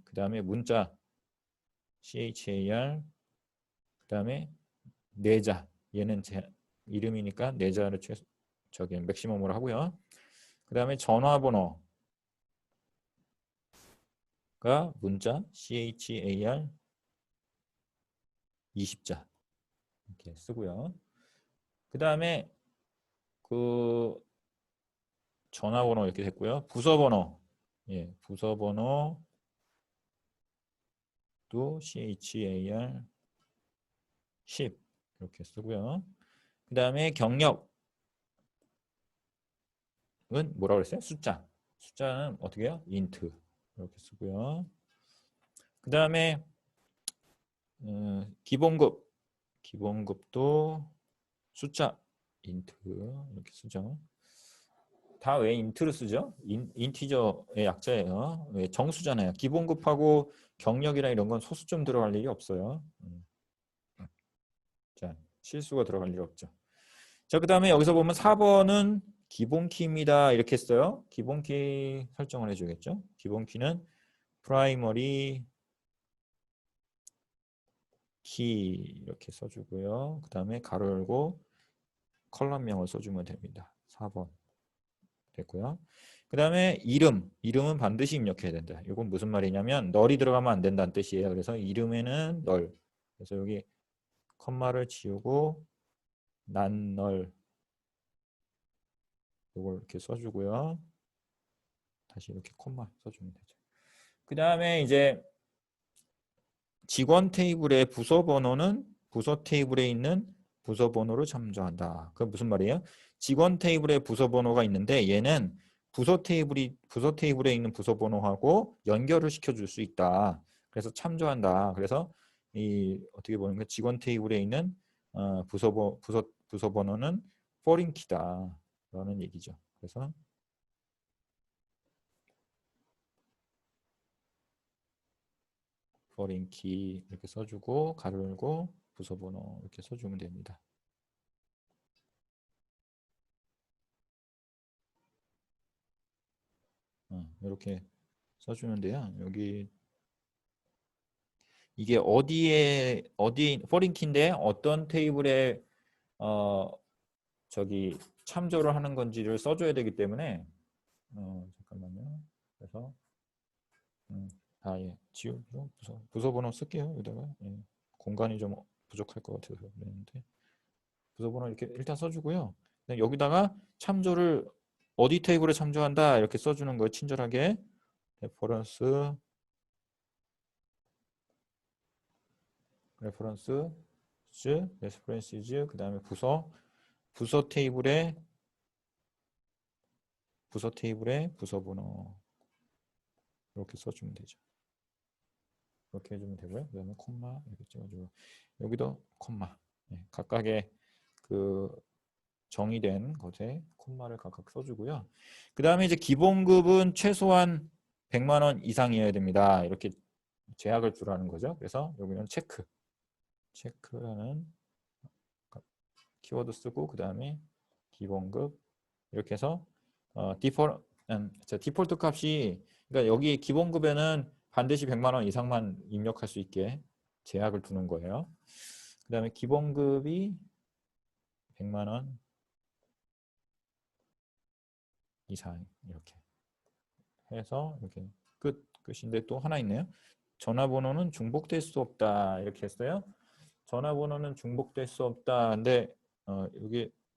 그다음에 문자 CHAR 그다음에 내자 얘는 제 이름이니까 내자를 저기 맥시멈으로 하고요. 그다음에 전화번호가 문자 CHAR 20자 이렇게 쓰고요. 그다음에 그 전화번호 이렇게 됐고요. 부서번호 예, 부서번호도 CHAR 10 이렇게 쓰고요. 그 다음에 경력은 뭐라 그랬어요? 숫자는 어떻게 해요? 인트 이렇게 쓰고요. 그 다음에 기본급도 숫자 인트 이렇게 쓰죠. 다 왜 인트를 쓰죠? 인티저의 약자예요. 왜 정수잖아요. 기본급하고 경력이나 이런 건 소수점 들어갈 일이 없어요. 자, 실수가 들어갈 일 없죠. 자, 그 다음에 여기서 보면 4번은 기본키입니다. 이렇게 했어요. 기본키 설정을 해주겠죠. 기본키는 프라이머리 키 이렇게 써주고요. 그 다음에 가로 열고 컬럼명을 써주면 됩니다. 4번 됐고요. 그 다음에 이름은 반드시 입력해야 된다. 이건 무슨 말이냐면 널이 들어가면 안 된다는 뜻이에요. 그래서 이름에는 널. 그래서 여기 컴마를 지우고 난널 이걸 이렇게 써주고요. 다시 이렇게 콤마 써주면 되죠. 그 다음에 이제 직원 테이블의 부서 번호는 부서 테이블에 있는 부서 번호로 참조한다. 그게 무슨 말이에요? 직원 테이블에 부서 번호가 있는데 얘는 부서 테이블에 있는 부서 번호하고 연결을 시켜줄 수 있다. 그래서 참조한다. 그래서 이 어떻게 보면 직원 테이블에 있는 부서 번호는 foreign key다라는 얘기죠. 그래서 foreign key 이렇게 써주고 가로 열고 부서 번호 이렇게 써주면 됩니다. 이렇게 써주는데요. 여기 이게 어디 foreign key인데 어떤 테이블에 저기 참조를 하는 건지를 써줘야 되기 때문에 잠깐만요. 그래서 예, 지우고 부서 번호 쓸게요. 여기다가 공간이 좀 부족할 것 같아서 그랬는데 부서 번호 이렇게 일단 써주고요. 여기다가 참조를 어디 테이블에 참조한다 이렇게 써주는 거예요. 친절하게 레퍼런스 레퍼런스즈 그 다음에 부서 테이블에 부서 번호 이렇게 써주면 되죠. 이렇게 해주면 되고요. 그 다음에 콤마 이렇게 찍어주고 여기도 콤마 각각의 그 정의된 것에 콤마를 각각 써주고요. 그 다음에 이제 기본급은 최소한 100만 원 이상이어야 됩니다. 이렇게 제약을 두라는 거죠. 그래서 여기는 체크라는 키워드 쓰고 그 다음에 기본급 이렇게 해서 디폴트 값이 그러니까 여기 기본급에는 반드시 100만 원 이상만 입력할 수 있게 제약을 두는 거예요. 그 다음에 기본급이 100만 원 이상 이렇게 해서 이렇게 끝인데 또 하나 있네요. 전화번호는 중복될 수 없다 이렇게 했어요. 전화번호는 중복될 수 없다. 근데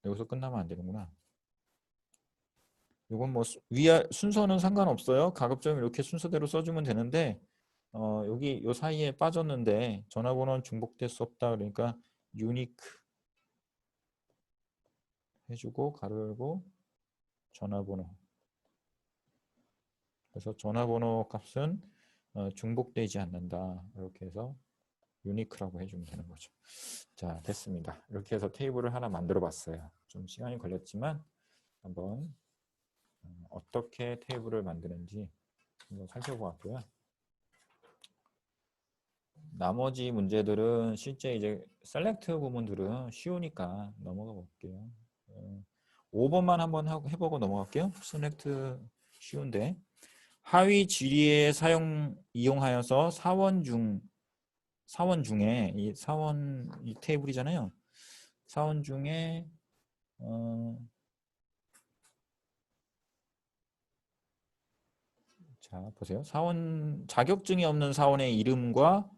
여기서 끝나면 안 되는구나. 이건 뭐 위아 순서는 상관없어요. 가급적 이렇게 순서대로 써주면 되는데 여기 요 사이에 빠졌는데 전화번호는 중복될 수 없다. 그러니까 유니크 해주고 가로 열고 전화번호. 그래서 전화번호 값은 중복되지 않는다. 이렇게 해서 유니크라고 해주면 되는 거죠. 자, 됐습니다. 이렇게 해서 테이블을 하나 만들어 봤어요. 좀 시간이 걸렸지만 한번 어떻게 테이블을 만드는지 한번 살펴보았고요. 나머지 문제들은 실제 이제 셀렉트 부분들은 쉬우니까 넘어가 볼게요. 5번만 한번 해보고 넘어갈게요. 셀렉트 쉬운데 하위 지리에 이용하여서 사원 중에 이 사원 이 테이블이잖아요. 사원 중에 자 보세요. 사원 자격증이 없는 사원의 이름과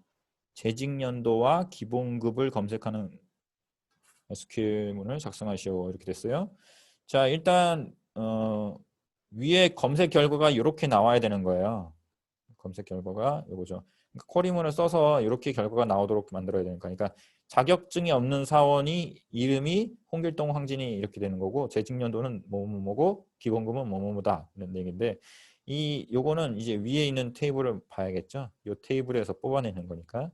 재직 연도와 기본급을 검색하는 SQL문을 작성하시오. 이렇게 됐어요. 자 일단 위에 검색 결과가 이렇게 나와야 되는 거예요. 검색 결과가 이거죠. 그러니까 쿼리문을 써서 이렇게 결과가 나오도록 만들어야 되니까. 그러니까 자격증이 없는 사원이 이름이 홍길동 황진이 이렇게 되는 거고 재직 연도는 뭐뭐뭐고 기본급은 뭐뭐뭐다 이런 얘기인데 요거는 이제 위에 있는 테이블을 봐야겠죠. 이 테이블에서 뽑아내는 거니까.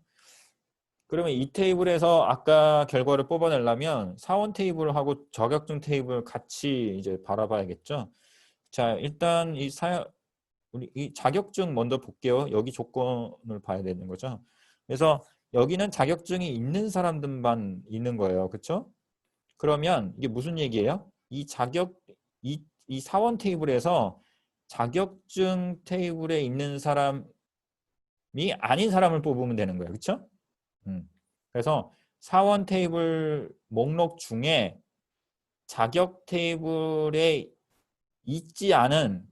그러면 이 테이블에서 아까 결과를 뽑아내려면 사원 테이블하고 자격증 테이블 같이 이제 바라봐야겠죠. 자, 일단 우리 이 자격증 먼저 볼게요. 여기 조건을 봐야 되는 거죠. 그래서 여기는 자격증이 있는 사람들만 있는 거예요. 그렇죠? 그러면 이게 무슨 얘기예요? 이 사원 테이블에서 자격증 테이블에 있는 사람이 아닌 사람을 뽑으면 되는 거예요. 그렇죠? 그래서 사원 테이블 목록 중에 자격 테이블에 있지 않은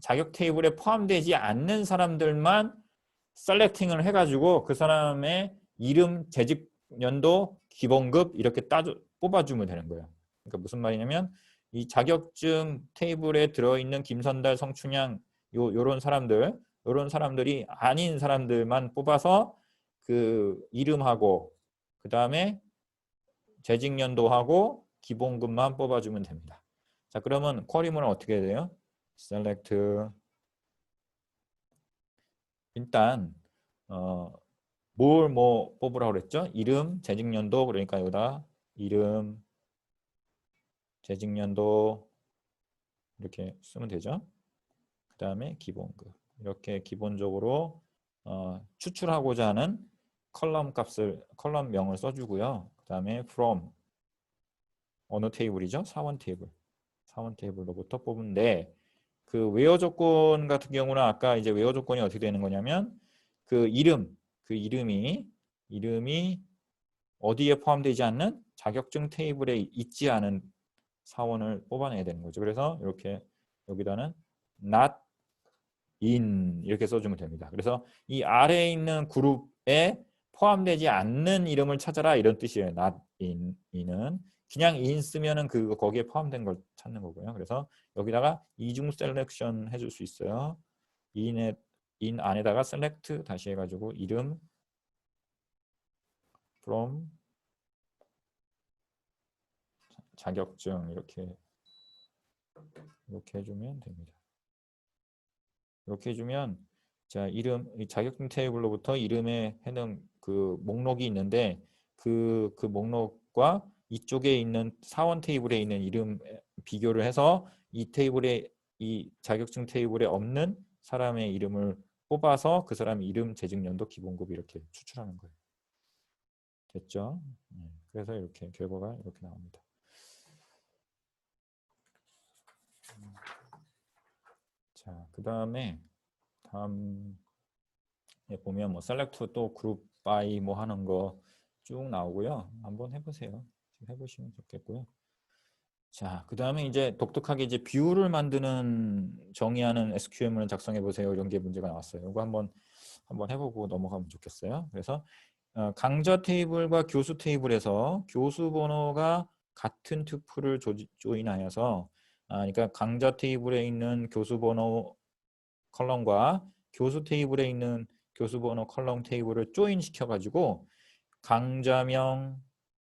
자격 테이블에 포함되지 않는 사람들만 셀렉팅을 해가지고 그 사람의 이름, 재직 연도, 기본급 이렇게 뽑아주면 되는 거예요. 그러니까 무슨 말이냐면 이 자격증 테이블에 들어있는 김선달, 성춘향 요런 사람들이 아닌 사람들만 뽑아서 그 이름하고 그 다음에 재직 연도하고 기본급만 뽑아주면 됩니다. 자 그러면 쿼리문은 어떻게 해야 돼요? select 일단 뭘 뭐 뽑으라고 그랬죠? 이름, 재직 연도 그러니까 여기다 이름, 재직 연도 이렇게 쓰면 되죠. 그 다음에 기본급 이렇게 기본적으로 추출하고자 하는 컬럼명을 써주고요. 그 다음에 from 어느 테이블이죠? 사원 테이블로부터 뽑은데 그 웨어 조건 같은 경우는 아까 이제 웨어 조건이 어떻게 되는 거냐면 그 이름이 어디에 포함되지 않는 자격증 테이블에 있지 않은 사원을 뽑아내야 되는 거죠. 그래서 이렇게 여기다는 not in 이렇게 써주면 됩니다. 그래서 이 아래에 있는 그룹에 포함되지 않는 이름을 찾아라 이런 뜻이에요. not in은 그냥 in 쓰면은 거기에 포함된 걸 찾는 거고요. 그래서 여기다가 이중 셀렉션 해줄 수 있어요. in 안에다가 select 다시 해가지고 이름 from 자격증 이렇게 해주면 됩니다. 이렇게 해주면 자 이름 자격증 테이블로부터 이름에 해는 그 목록이 있는데 그 목록과 이쪽에 있는 사원 테이블에 있는 이름 비교를 해서 이 자격증 테이블에 없는 사람의 이름을 뽑아서 그 사람 이름, 재직 연도, 기본급 이렇게 추출하는 거예요. 됐죠? 그래서 이렇게 결과가 이렇게 나옵니다. 자, 그 다음에 다음에 보면 뭐 셀렉트 또 그룹 바이 뭐 하는 거 쭉 나오고요. 한번 해보세요. 해보시면 좋겠고요. 자, 그 다음에 이제 독특하게 이제 뷰를 만드는 정의하는 SQL문을 작성해 보세요. 이런 게 문제가 나왔어요. 이거 한번 해보고 넘어가면 좋겠어요. 그래서 강좌 테이블과 교수 테이블에서 교수 번호가 같은 투플을 조인하여서 그러니까 강좌 테이블에 있는 교수 번호 컬럼과 교수 테이블에 있는 교수 번호 컬럼 테이블을 조인 시켜가지고 강좌명,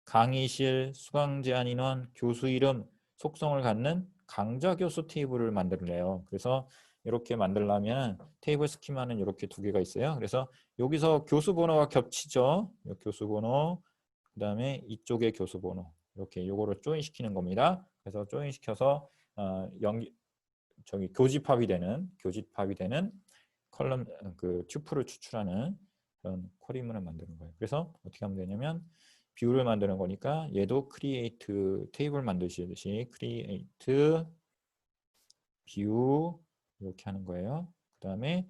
강의실, 수강 제한 인원, 교수 이름, 속성을 갖는 강좌 교수 테이블을 만들래요. 그래서 이렇게 만들려면 테이블 스키마는 이렇게 두 개가 있어요. 그래서 여기서 교수 번호가 겹치죠. 교수 번호, 그 다음에 이쪽에 교수 번호 이렇게 요거를 조인 시키는 겁니다. 그래서 조인 시켜서 교집합이 되는 컬럼 그 튜플을 추출하는 그런 쿼리문을 만드는 거예요. 그래서 어떻게 하면 되냐면 뷰를 만드는 거니까 얘도 create 테이블 만드시듯이 create view 이렇게 하는 거예요. 그 다음에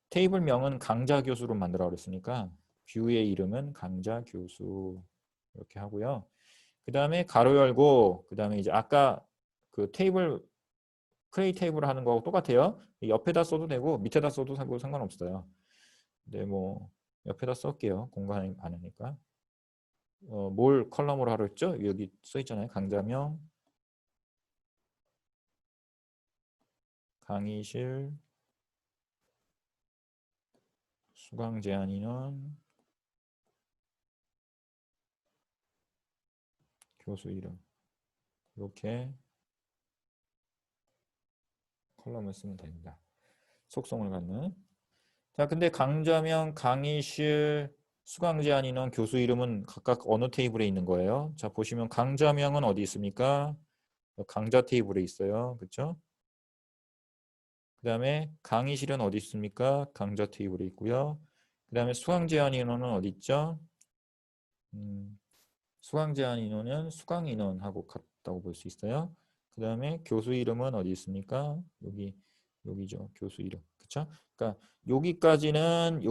테이블명은 강좌 교수로 만들어 그랬으니까 뷰의 이름은 강좌 교수 이렇게 하고요. 그 다음에 가로 열고 그 다음에 이제 아까 그 테이블 크레이 테이블 하는 거하고 똑같아요. 옆에다 써도 되고 밑에다 써도 상관없어요. 근데 뭐 옆에다 쓸게요. 공간이 많으니까. 뭘 컬럼으로 하려 했죠? 여기 써 있잖아요. 강좌명, 강의실, 수강 제한 인원, 교수 이름 이렇게 컬럼을 쓰면 됩니다. 속성을 갖는. 자, 근데 강좌명, 강의실, 수강 제한 인원, 교수 이름은 각각 어느 테이블에 있는 거예요? 자, 보시면 강좌명은 어디 있습니까? 강좌 테이블에 있어요. 그렇죠? 그 다음에 강의실은 어디 있습니까? 강좌 테이블에 있고요. 그 다음에 수강 제한 인원은 어디 있죠? 수강 제한 인원은 수강 인원하고 같다고 볼 수 있어요. 그 다음에 교수 이름은 어디 있습니까? 여기죠. 교수 이름. 그쵸? 그러니까 여기까지는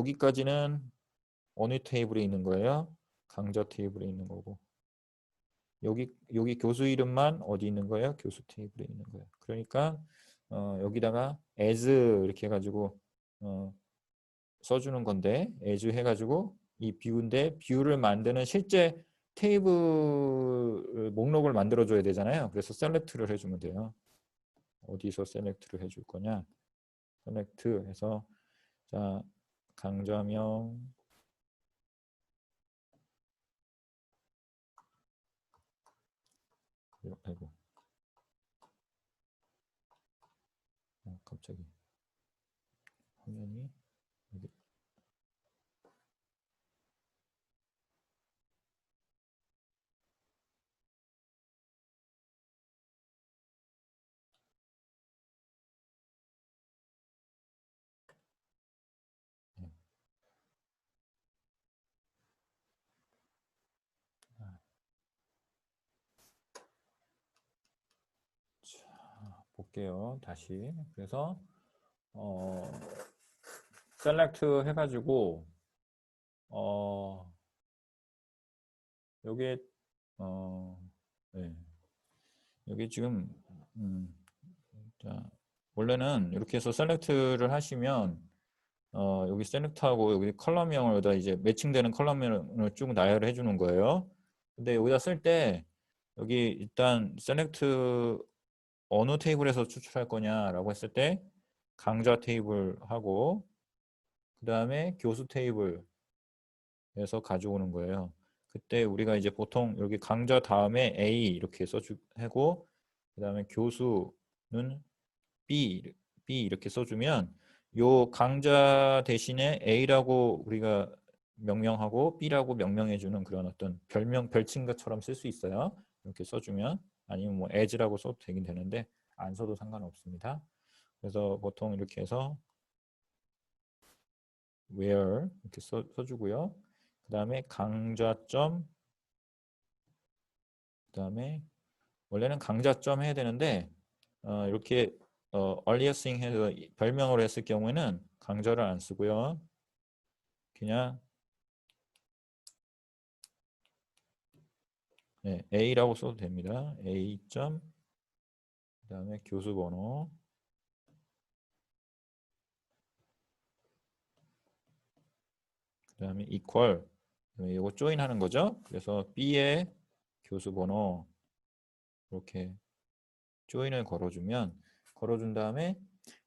어느 테이블에 있는 거예요? 강좌 테이블에 있는 거고. 여기 교수 이름만 어디 있는 거예요? 교수 테이블에 있는 거예요. 그러니까 여기다가 as 이렇게 해가지고 써주는 건데 as 해가지고 이 뷰인데 뷰를 만드는 실제 테이블 목록을 만들어 줘야 되잖아요. 그래서 셀렉트를 해주면 돼요. 어디서 셀렉트를 해줄 거냐? 셀렉트 해서 자 강좌명 아이고 갑자기 화면이 여기. 자, 볼게요. 다시. 그래서 셀렉트 해가지고 여기에 네. 여기 지금 자, 원래는 이렇게 해서 셀렉트를 하시면 여기 셀렉트하고 여기 컬럼명을 여기다 이제 매칭되는 컬럼명을 쭉 나열을 해주는 거예요. 근데 여기다 쓸 때 여기 일단 셀렉트 어느 테이블에서 추출할 거냐라고 했을 때 강좌 테이블하고 그 다음에 교수 테이블에서 가져오는 거예요. 그때 우리가 이제 보통 여기 강좌 다음에 A 이렇게 써주고 그 다음에 교수는 B 이렇게 써주면 요 강좌 대신에 A라고 우리가 명명하고 B라고 명명해주는 그런 어떤 별칭처럼 쓸 수 있어요. 이렇게 써주면 아니면 뭐 as라고 써도 되긴 되는데 안 써도 상관없습니다. 그래서 보통 이렇게 해서 where 이렇게 써주고요. 그 다음에 강좌점 그 다음에 원래는 강좌점 해야 되는데 이렇게 earliest 해서 별명으로 했을 경우에는 강좌를 안 쓰고요. 그냥 네, A라고 써도 됩니다. A 점 그다음에 교수 번호 그다음에 equal 이거 조인하는 거죠. 그래서 B의 교수 번호 이렇게 조인을 걸어준 다음에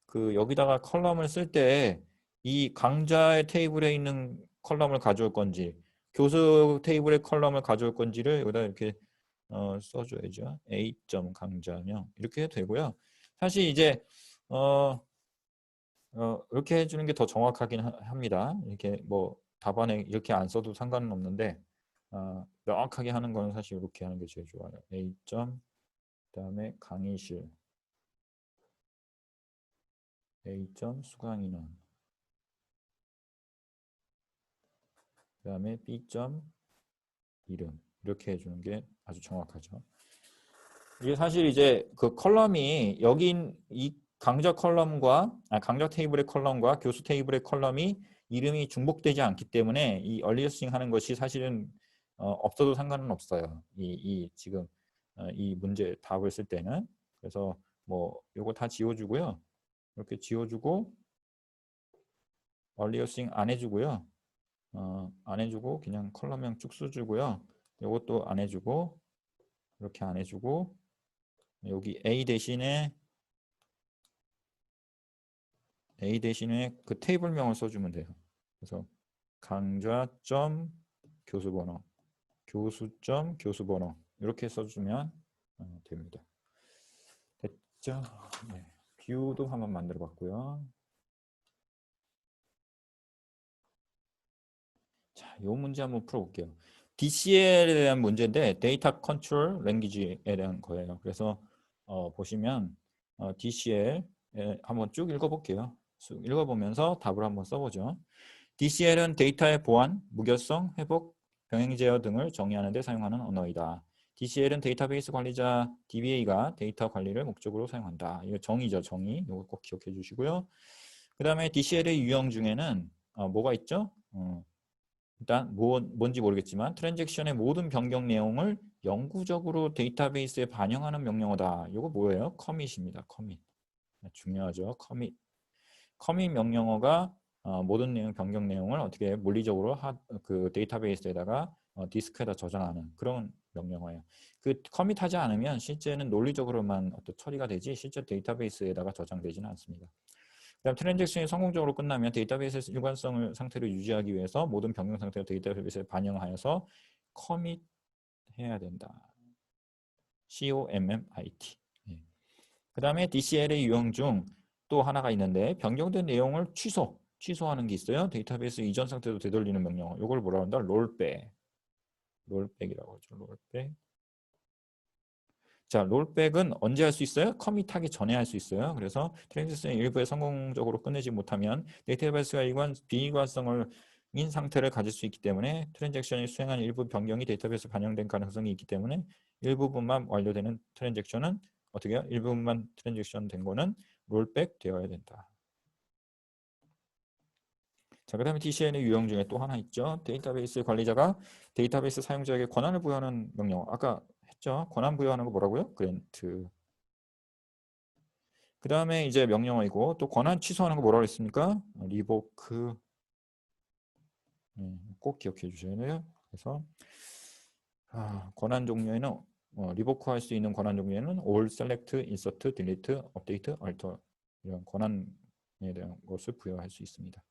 그 여기다가 컬럼을 쓸 때 이 강좌의 테이블에 있는 컬럼을 가져올 건지 교수 테이블의 컬럼을 가져올 건지를 여기다 이렇게 써줘야죠. A 점 강좌명 이렇게 해도 되고요. 사실 이제 이렇게 해주는 게 더 정확하긴 합니다. 이렇게 뭐 답안에 이렇게 안 써도 상관은 없는데 명확하게 하는 거는 사실 이렇게 하는 게 제일 좋아요. A 점 그다음에 강의실 A 점 수강 인원 그다음에 B 점 이름 이렇게 해주는 게 아주 정확하죠. 이게 사실 이제 그 컬럼이 여긴 이 강좌 컬럼과 강좌 테이블의 컬럼과 교수 테이블의 컬럼이 이름이 중복되지 않기 때문에 이 얼리어싱 하는 것이 사실은 없어도 상관은 없어요. 이 지금 이 문제 답을 쓸 때는. 그래서 뭐 요거 다 지워주고요. 이렇게 지워주고 얼리어싱 안 해주고요. 안 해주고 그냥 컬럼명 쭉 써주고요. 요것도 안 해주고 이렇게 안 해주고 여기 A 대신에 그 테이블명을 써주면 돼요. 그래서 강좌점 교수번호, 교수점 교수번호 이렇게 써주면 됩니다. 됐죠? 네. 뷰도 한번 만들어봤고요. 자, 이 문제 한번 풀어볼게요. DCL에 대한 문제인데 데이터 컨트롤 랭귀지에 대한 거예요. 그래서 보시면 DCL 한번 쭉 읽어볼게요. 쭉 읽어보면서 답을 한번 써보죠. DCL은 데이터의 보안, 무결성, 회복, 병행 제어 등을 정의하는 데 사용하는 언어이다. DCL은 데이터베이스 관리자 DBA가 데이터 관리를 목적으로 사용한다. 이거 정의죠, 정의. 이거 꼭 기억해 주시고요. 그 다음에 DCL의 유형 중에는 뭐가 있죠? 일단 뭔지 모르겠지만 트랜잭션의 모든 변경 내용을 영구적으로 데이터베이스에 반영하는 명령어다. 이거 뭐예요? 커밋입니다. 커밋. 중요하죠. 커밋 명령어가 모든 내용 변경 내용을 어떻게 물리적으로 그 데이터베이스에다가 디스크에다 저장하는 그런 명령어예요. 그 커밋하지 않으면 실제는 논리적으로만 어떤 처리가 되지 실제 데이터베이스에다가 저장되지는 않습니다. 그다음 트랜잭션이 성공적으로 끝나면 데이터베이스에서 일관성을 상태로 유지하기 위해서 모든 변경 상태를 데이터베이스에 반영하여서 커밋 해야 된다. COMMIT. 그 다음에 DCL의 유형 중 또 하나가 있는데 변경된 내용을 취소하는 게 있어요. 데이터베이스 이전 상태로 되돌리는 명령어. 이걸 뭐라고 한다? 롤백이라고 하죠. 롤백. 자, 롤백은 언제 할 수 있어요? 커밋하기 전에 할 수 있어요. 그래서 트랜잭션의 일부에 성공적으로 끝내지 못하면 데이터베이스가 비일관성을 인 상태를 가질 수 있기 때문에 트랜잭션이 수행한 일부 변경이 데이터베이스에 반영된 가능성이 있기 때문에 일부분만 완료되는 트랜잭션은 어떻게 해요? 일부분만 트랜잭션 된 거는 롤백 되어야 된다. 자, 그 다음에 DCN의 유형 중에 또 하나 있죠. 데이터베이스 관리자가 데이터베이스 사용자에게 권한을 부여하는 명령어. 아까 했죠. 권한 부여하는 거 뭐라고요? 그랜트. 그 다음에 이제 명령어이고 또 권한 취소하는 거 뭐라고 했습니까? 리보크. 꼭 기억해 주셔야 돼요. 그래서 권한 종류에는 리보크 할 수 있는 권한 종류에는 all, select, insert, delete, update, alter 이런 권한에 대한 것을 부여할 수 있습니다.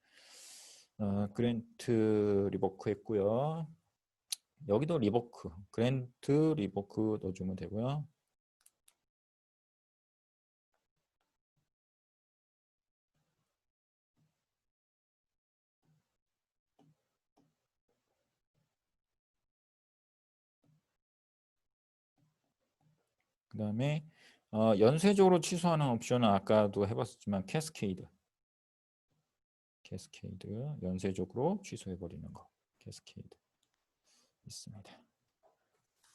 그랜트 리보크 했고요. 여기도 리보크, 그랜트 리보크 넣어주면 되고요. 그 다음에 연쇄적으로 취소하는 옵션은 아까도 해봤었지만 캐스케이드 연쇄적으로 취소해버리는 거 캐스케이드 있습니다.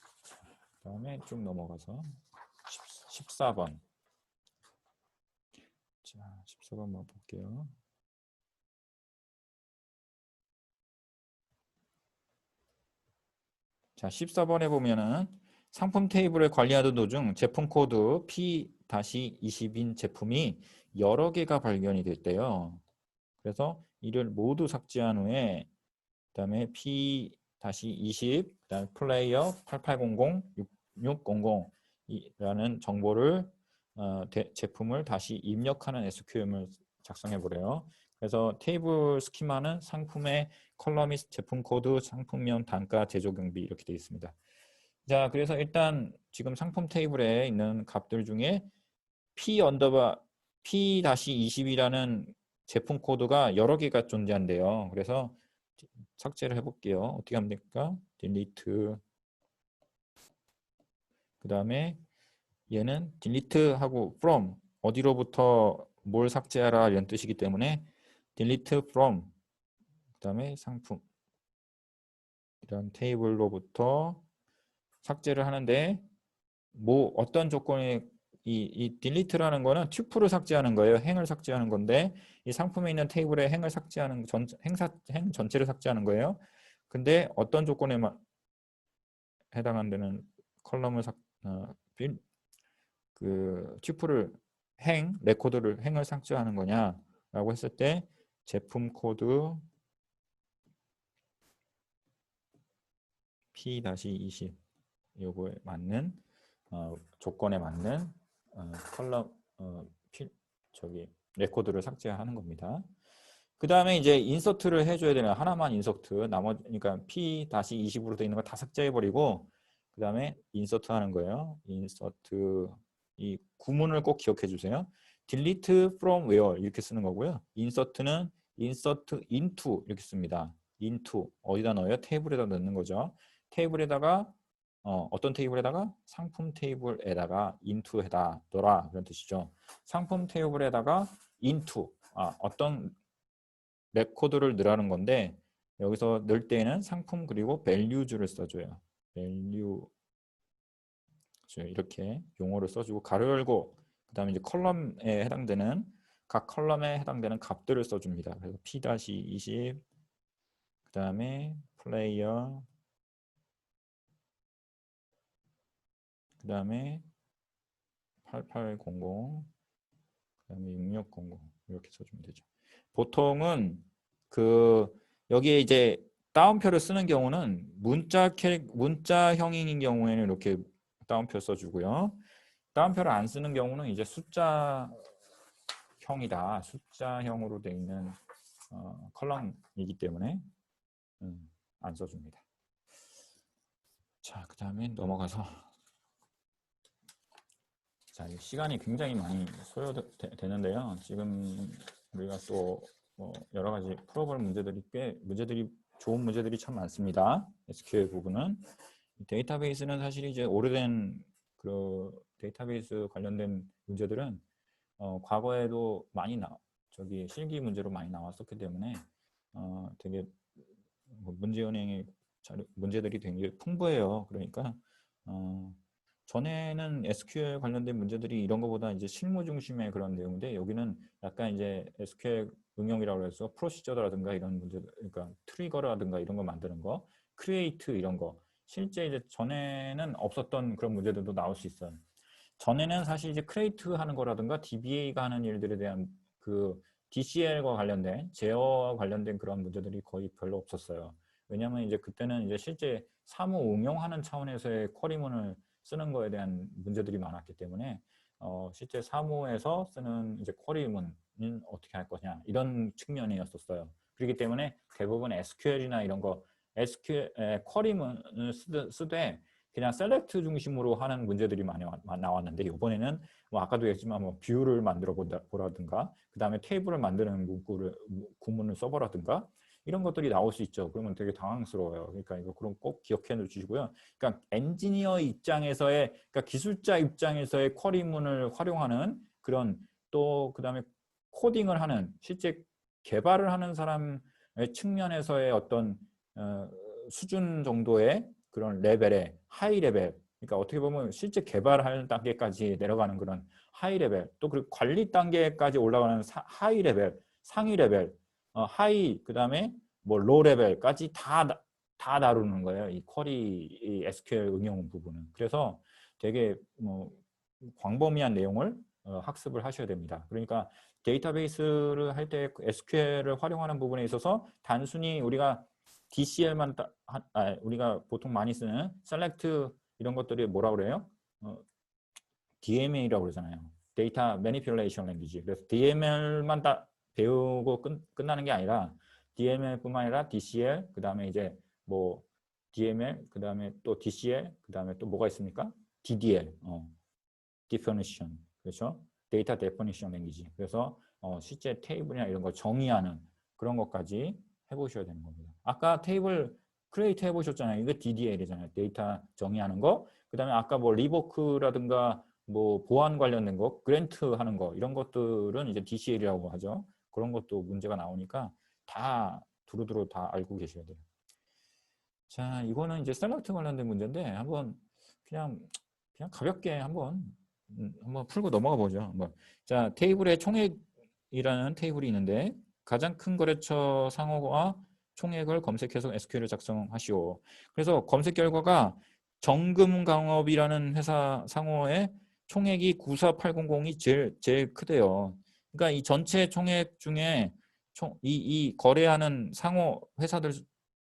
그 다음에 쭉 넘어가서 14번 자 14번 한번 볼게요. 자 14번에 보면은 상품 테이블을 관리하던 도중 제품 코드 P-20인 제품이 여러 개가 발견이 됐대요. 그래서 이를 모두 삭제한 후에 그다음에 P-20 그다음에 플레이어 8800-6600이라는 정보를 제품을 다시 입력하는 SQL을 작성해 보래요. 그래서 테이블 스키마는 상품의 컬럼이 제품 코드, 상품명, 단가, 제조 경비 이렇게 되어 있습니다. 자, 그래서 일단 지금 상품 테이블에 있는 값들 중에 P-20이라는 제품 코드가 여러 개가 존재한대요. 그래서 삭제를 해볼게요. 어떻게 하면 될까? delete. 그 다음에 얘는 delete하고 from 어디로부터 뭘 삭제하라 이런 뜻이기 때문에 delete from 그 다음에 상품 이런 테이블로부터 삭제를 하는데 뭐 어떤 조건에 이 delete라는 거는 튜플을 삭제하는 거예요. 행을 삭제하는 건데 이 상품에 있는 테이블의 행을 삭제하는 행 전체를 삭제하는 거예요. 근데 어떤 조건에만 해당하는 컬럼을 그 튜플을 레코드를 행을 삭제하는 거냐라고 했을 때 제품 코드 P-20 요거에 맞는 조건에 맞는 컬럼 레코드를 삭제하는 겁니다. 그 다음에 이제 인서트를 해줘야 되는 하나만 인서트 나머지 그러니까 P-20으로 되어 있는 거 다 삭제해버리고 그 다음에 인서트 하는 거예요. 인서트 이 구문을 꼭 기억해 주세요. delete from where 이렇게 쓰는 거고요. 인서트는 insert into 이렇게 씁니다. into 어디다 넣어요? 테이블에다 넣는 거죠. 테이블에다가 어떤 테이블에다가 상품 테이블에다가 into에다 넣어라 그런 뜻이죠. 상품 테이블에다가 into 어떤 레코드를 넣으라는 건데 여기서 넣을 때는 상품 그리고 values를 써줘요. value 이렇게 용어를 써주고 가로 열고 그 다음에 이제 컬럼에 해당되는 각 컬럼에 해당되는 값들을 써줍니다. 그래서 P-20 그 다음에 플레이어 그 다음에 8800 그 다음에 6600 이렇게 써주면 되죠. 보통은 여기에 이제 따옴표를 쓰는 경우는 문자형인 경우에는 이렇게 따옴표 써주고요. 따옴표를 안 쓰는 경우는 이제 숫자형으로 되어 있는 컬럼이기 때문에 안 써줍니다. 자, 그 다음에 넘어가서 자, 시간이 굉장히 많이 소요되는데요. 지금 우리가 또 여러 가지 풀어볼 문제들이 좋은 문제들이 참 많습니다. SQL 부분은 데이터베이스는 사실 이제 오래된 그 데이터베이스 관련된 문제들은 과거에도 많이 실기 문제로 많이 나왔었기 때문에 되게 문제은행의 문제들이 되게 풍부해요. 그러니까 전에는 SQL 관련된 문제들이 이런 것보다 이제 실무 중심의 그런 내용인데 여기는 약간 이제 SQL 응용이라고 해서 프로시저라든가 이런 문제들, 그러니까 트리거라든가 이런 거 만드는 거, 크리에이트 이런 거 실제 이제 전에는 없었던 그런 문제들도 나올 수 있어요. 전에는 사실 이제 크리에이트 하는 거라든가 DBA가 하는 일들에 대한 그 DCL과 관련된 제어와 관련된 그런 문제들이 거의 별로 없었어요. 왜냐하면 이제 그때는 이제 실제 사무 응용하는 차원에서의 쿼리문을 쓰는 거에 대한 문제들이 많았기 때문에 실제 사무에서 쓰는 이제 쿼리문은 어떻게 할 거냐 이런 측면이었었어요. 그렇기 때문에 대부분 SQL이나 이런 거 쿼리문을 쓰되 그냥 셀렉트 중심으로 하는 문제들이 많이 나왔는데 이번에는 뭐 아까도 얘기했지만 뭐 뷰를 만들어 보라든가 그 다음에 테이블을 만드는 구문을 써보라든가 이런 것들이 나올 수 있죠. 그러면 되게 당황스러워요. 그러니까 이거 그럼 꼭 기억해 주시고요. 그러니까 엔지니어 입장에서의 그러니까 기술자 입장에서의 쿼리문을 활용하는 그런 또 그다음에 코딩을 하는 실제 개발을 하는 사람의 측면에서의 어떤 수준 정도의 그런 레벨의 하이 레벨 그러니까 어떻게 보면 실제 개발하는 단계까지 내려가는 그런 하이 레벨 또 그리고 관리 단계까지 올라가는 하이 레벨 상위 레벨 하이 그다음에 뭐 로우 레벨까지 다 다루는 거예요. 이 쿼리 SQL 응용 부분은. 그래서 되게 뭐 광범위한 내용을 학습을 하셔야 됩니다. 그러니까 데이터베이스를 할 때 SQL을 활용하는 부분에 있어서 단순히 우리가 DCL만 우리가 보통 많이 쓰는 셀렉트 이런 것들이 뭐라고 그래요? DMA라고 그러잖아요. 데이터 매니플레이션 랭귀지. 그래서 DML만 다 배우고 끝나는 게 아니라 DML뿐만 아니라 DCL 그다음에 이제 뭐 DML 그다음에 또 DCL 그다음에 또 뭐가 있습니까? DDL definition 그렇죠? 데이터 데피니션 랭귀지. 그래서 실제 테이블이나 이런 걸 정의하는 그런 것까지 해보셔야 되는 겁니다. 아까 테이블 크리에이트 해보셨잖아요. 이거 DDL이잖아요. 데이터 정의하는 거. 그다음에 아까 뭐 리버크라든가 뭐 보안 관련된 거, 그랜트 하는 거 이런 것들은 이제 DCL이라고 하죠. 그런 것도 문제가 나오니까 다 두루두루 다 알고 계셔야 돼요. 자, 이거는 이제 셀렉트 관련된 문제인데 한번 그냥 가볍게 한번 풀고 넘어가 보죠. 한번. 자, 테이블에 총액이라는 테이블이 있는데 가장 큰 거래처 상호와 총액을 검색해서 SQL을 작성하시오. 그래서 검색 결과가 정금강업이라는 회사 상호의 총액이 94800이 제일 크대요. 그러니까 이 전체 총액 중에 이 거래하는 상호 회사들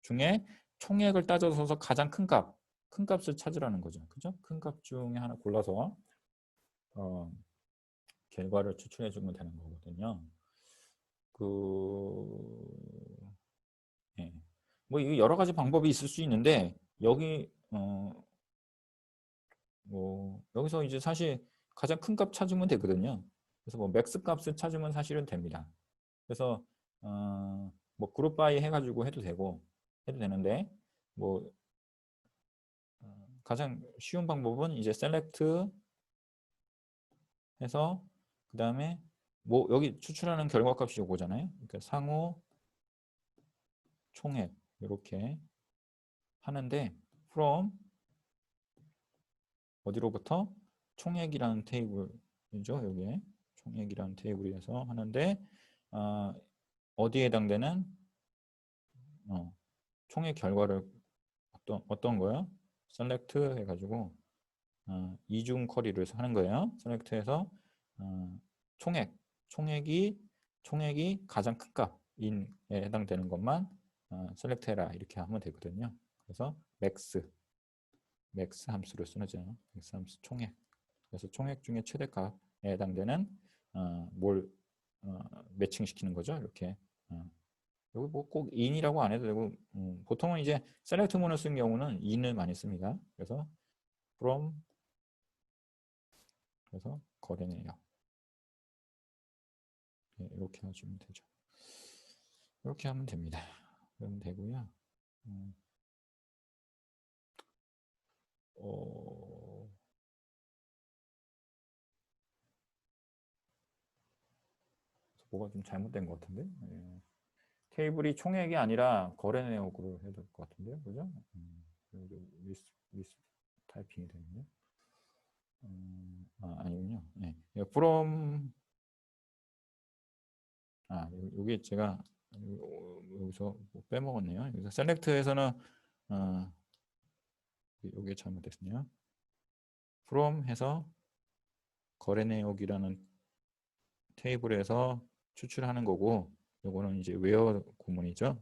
중에 총액을 따져서 가장 큰 값을 찾으라는 거죠. 그죠? 큰 값 중에 하나 골라서 결과를 추출해 주면 되는 거거든요. 예. 뭐 이거 여러 가지 방법이 있을 수 있는데 여기 뭐 여기서 이제 사실 가장 큰 값 찾으면 되거든요. 그래서 뭐 맥스 값을 찾으면 사실은 됩니다. 그래서 뭐 그룹 바이 해가지고 해도 되는데 뭐 가장 쉬운 방법은 이제 셀렉트 해서 그 다음에 뭐 여기 추출하는 결과값이 요거잖아요. 그러니까 상호 총액 이렇게 하는데 from 어디로부터 총액이라는 테이블이죠. 여기에 총액이라는 테이블에서 하는데 어디에 해당되는 총액 결과를 어떤 거요? 셀렉트 해가지고 이중 쿼리를 하는 거예요. 셀렉트해서 총액이 가장 큰 값인에 해당되는 것만 셀렉트해라 이렇게 하면 되거든요. 그래서 맥스 함수를 쓰죠. 맥스 함수 총액. 그래서 총액 중에 최대값에 해당되는 뭘 매칭시키는 거죠. 이렇게. 여기 뭐 꼭 in이라고 안 해도 되고 보통은 이제 셀렉트문을 쓴 경우는 in을 많이 씁니다. 그래서 from 그래서 거래네요. 네, 이렇게 하시면 되죠. 이렇게 하면 됩니다. 그러면 되고요. 뭐가 좀 잘못된 것 같은데? 예. 테이블이 총액이 아니라 거래 내역으로 해야 될 것 같은데요, 그죠? 미스 타이핑이 되네요. 아니군요. 네. from 여기 제가 여기서 뭐 빼먹었네요. 여기서 셀렉트에서는 여기 잘못됐네요. from 해서 거래 내역이라는 테이블에서 추출하는 거고, 요거는 이제 웨어 구문이죠.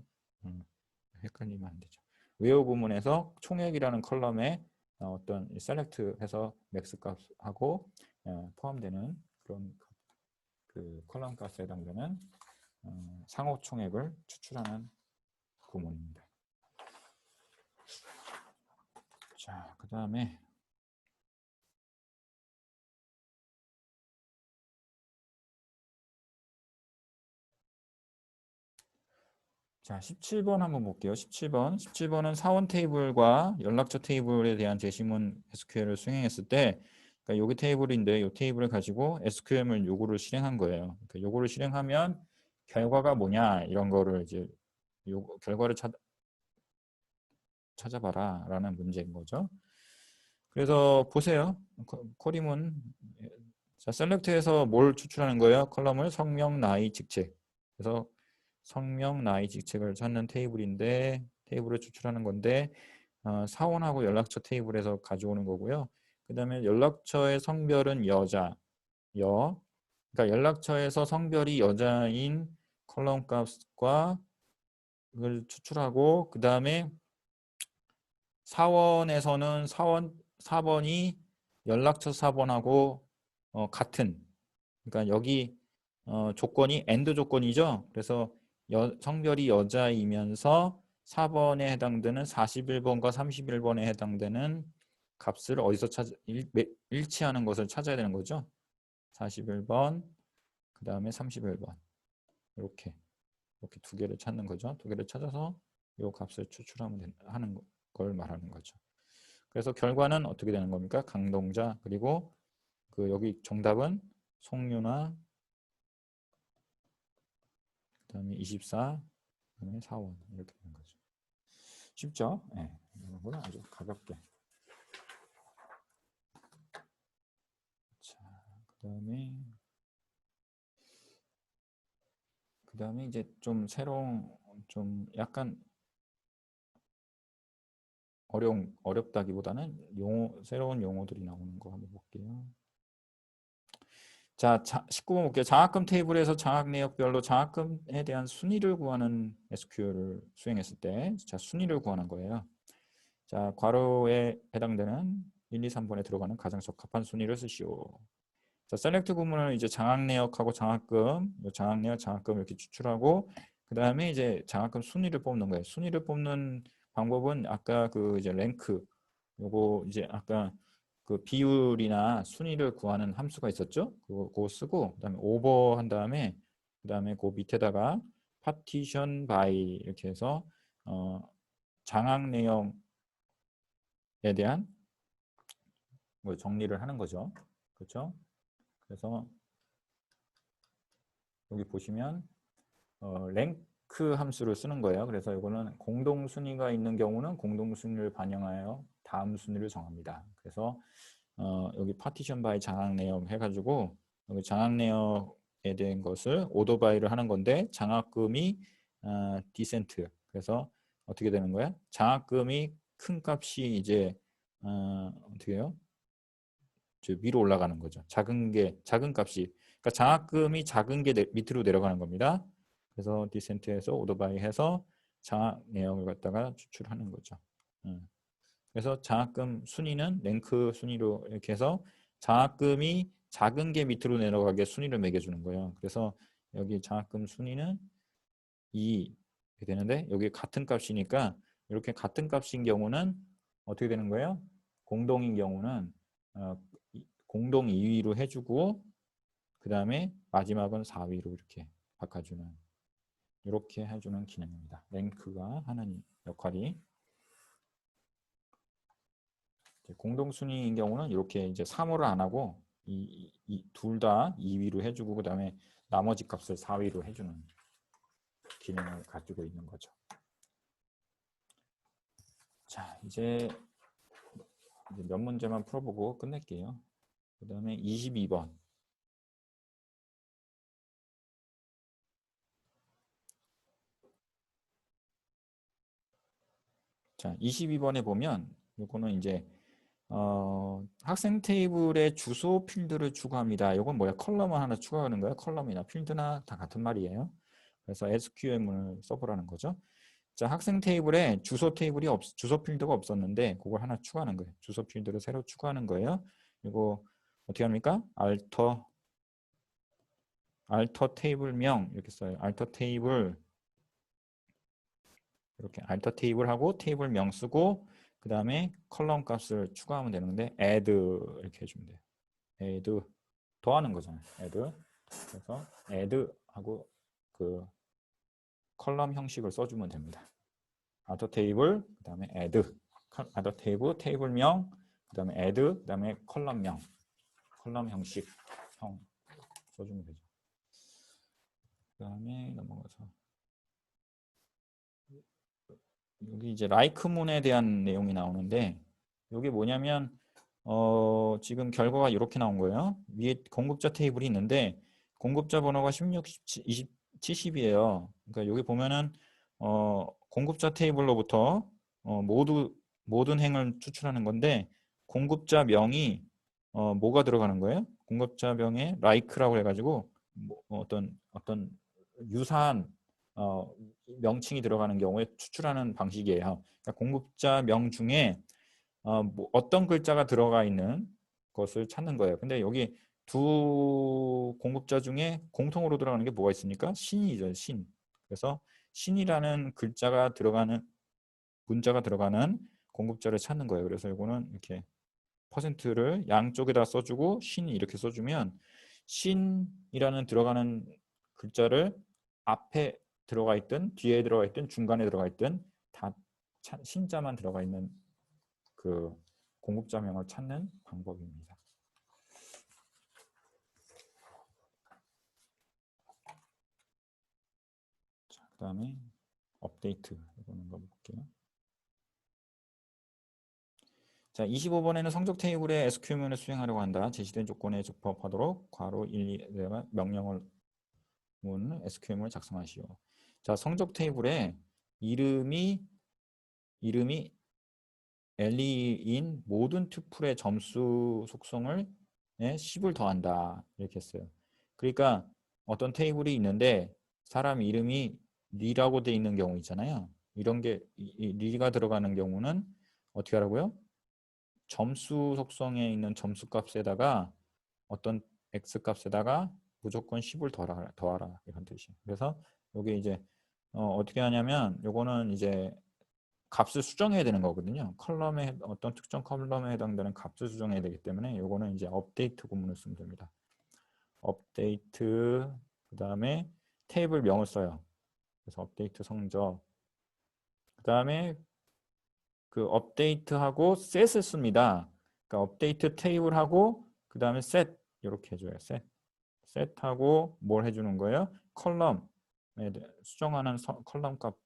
헷갈리면 안 되죠. 웨어 구문에서 총액이라는 컬럼에 어떤 셀렉트해서 맥스 값하고 포함되는 그런 그 컬럼 값에 해당되는 상호 총액을 추출하는 구문입니다. 자, 그 다음에 자, 17번 한번 볼게요. 17번은 사원 테이블과 연락처 테이블에 대한 제시문 SQL을 수행했을 때 그러니까 여기 테이블인데 이 테이블을 가지고 SQL 요구를 실행한 거예요. 그러니까 요구를 실행하면 결과가 뭐냐 이런 거를 이제 결과를 찾아봐라 라는 문제인 거죠. 그래서 보세요. 쿼리문 자, 셀렉트에서 뭘 추출하는 거예요? 컬럼을 성명, 나이, 직책. 그래서 성명, 나이, 직책을 찾는 테이블인데 테이블을 추출하는 건데 사원하고 연락처 테이블에서 가져오는 거고요. 그 다음에 연락처의 성별은 여자, 그러니까 연락처에서 성별이 여자인 컬럼 값과 을 추출하고 그 다음에 사원에서는 4번이 연락처 4번하고 같은 그러니까 여기 조건이 AND 조건이죠. 그래서 성별이 여자이면서 4번에 해당되는 41번과 31번에 해당되는 값을 어디서 일치하는 것을 찾아야 되는 거죠. 41번 그 다음에 31번 이렇게 두 개를 찾는 거죠. 두 개를 찾아서 요 값을 추출하면 하는 걸 말하는 거죠. 그래서 결과는 어떻게 되는 겁니까? 강동자 그리고 그 여기 정답은 송유나 그다음에 24 그다음에 4원 이렇게 되는 거죠. 쉽죠? 네. 이거는 아주 가볍게. 자, 그다음에 이제 좀 새로운 좀 약간 어렵다기보다는 새로운 용어들이 나오는 거 한번 볼게요. 자, 19번 볼게요. 장학금 테이블에서 장학 내역별로 장학금에 대한 순위를 구하는 SQL을 수행했을 때, 자, 순위를 구하는 거예요. 자, 괄호에 해당되는 1, 2, 3번에 들어가는 가장 적합한 순위를 쓰시오. 자, 셀렉트 구문을 이제 장학 내역하고 장학금, 장학 내역, 장학금 이렇게 추출하고 그 다음에 이제 장학금 순위를 뽑는 거예요. 순위를 뽑는 방법은 아까 그 이제 랭크, 요거 이제 아까 그 비율이나 순위를 구하는 함수가 있었죠. 그거 쓰고 그다음에 오버 한 다음에 그다음에 그 밑에다가 파티션 바이 이렇게 해서 장학 내용에 대한 뭐 정리를 하는 거죠. 그렇죠? 그래서 여기 보시면 랭크 함수를 쓰는 거예요. 그래서 이거는 공동 순위가 있는 경우는 공동 순위를 반영하여 다음 순위를 정합니다. 그래서 여기 파티션 바이 장학 내역 해가지고 여기 장학 내역에 대한 것을 오더 바이를 하는 건데 장학금이 디센트. 그래서 어떻게 되는 거야? 장학금이 큰 값이 이제 어떻게 해요? 위로 올라가는 거죠. 작은 값이. 그러니까 장학금이 작은 게 밑으로 내려가는 겁니다. 그래서 디센트에서 오더 바이 해서 장학 내역을 갖다가 추출하는 거죠. 그래서 장학금 순위는 랭크 순위로 이렇게 해서 장학금이 작은 게 밑으로 내려가게 순위를 매겨주는 거예요. 그래서 여기 장학금 순위는 2 이렇게 되는데 여기 같은 값이니까 이렇게 같은 값인 경우는 어떻게 되는 거예요? 공동인 경우는 공동 2위로 해주고 그 다음에 마지막은 4위로 이렇게 바꿔주는 이렇게 해주는 기능입니다. 랭크가 하는 역할이 공동 순위인 경우는 이렇게 이제 3호를 안 하고 둘 다 2위로 해주고 그 다음에 나머지 값을 4위로 해주는 기능을 가지고 있는 거죠. 자, 이제 몇 문제만 풀어보고 끝낼게요. 그 다음에 22번. 자, 22번에 보면 이거는 이제 학생 테이블에 주소 필드를 추가합니다. 이건 뭐야? 컬럼을 하나 추가하는 거야. 컬럼이나 필드나 다 같은 말이에요. 그래서 SQL문을 써보라는 거죠. 자, 학생 테이블에 주소 필드가 없었는데 그걸 하나 추가하는 거예요. 주소 필드를 새로 추가하는 거예요. 이거 어떻게 합니까? 알터 테이블명 이렇게 써요. 알터 테이블 이렇게 알터 테이블하고 테이블명 쓰고 그 다음에 컬럼 값을 추가하면 되는데 add 이렇게 해주면 돼요. add 더하는 거잖아요. add 그래서 add 하고 그 컬럼 형식을 써주면 됩니다. 알터 테이블 그 다음에 add 알터 테이블명 그 다음에 add 그 다음에 컬럼 형식 형 써주면 되죠. 그 다음에 넘어가서 여기 이제 라이크문에 대한 내용이 나오는데 여기 뭐냐면 지금 결과가 이렇게 나온 거예요. 위에 공급자 테이블이 있는데 공급자 번호가 16, 20, 70이에요. 그러니까 여기 보면은 공급자 테이블로부터 모든 행을 추출하는 건데 공급자 명이 뭐가 들어가는 거예요? 공급자 명에 like라고 해가지고 어떤 유사한 명칭이 들어가는 경우에 추출하는 방식이에요. 그러니까 공급자 명 중에 어떤 글자가 들어가 있는 것을 찾는 거예요. 근데 여기 두 공급자 중에 공통으로 들어가는 게 뭐가 있습니까? 신이죠, 신. 그래서 신이라는 문자가 들어가는 공급자를 찾는 거예요. 그래서 이거는 이렇게 퍼센트를 양쪽에다 써주고 신 이렇게 써주면 신이라는 들어가는 글자를 앞에 들어가 있든 뒤에 들어가 있든 중간에 들어가 있든 다 신자만 들어가 있는 그 공급자명을 찾는 방법입니다. 자, 그 다음에 업데이트 해보는 거 볼게요. 자, 25번에는 성적 테이블에 SQL문을 수행하려고 한다. 제시된 조건에 적합하도록 괄호 1, 2의 명령을 SQL문을 작성하시오. 자, 성적 테이블에 이름이 L인 모든 튜플의 점수 속성을 10을 더한다. 이렇게 했어요. 그러니까 어떤 테이블이 있는데 사람 이름이 리라고 돼 있는 경우 있잖아요. 이런 게 리가 들어가는 경우는 어떻게 하라고요? 점수 속성에 있는 점수 값에다가 어떤 x 값에다가 무조건 10을 더하라 이런 뜻이에요. 그래서 이게 이제 어떻게 하냐면 요거는 이제 값을 수정해야 되는 거거든요. 컬럼에 어떤 특정 컬럼에 해당되는 값을 수정해야 되기 때문에 요거는 이제 업데이트 구문을 쓰면 됩니다. 업데이트 그 다음에 테이블 명을 써요. 그래서 업데이트 성적 그 다음에 그 업데이트하고 셋을 씁니다. 그러니까 업데이트 테이블하고 그 다음에 셋 이렇게 해줘요. 셋하고 뭘 해주는 거예요? 컬럼에 수정하는 컬럼 값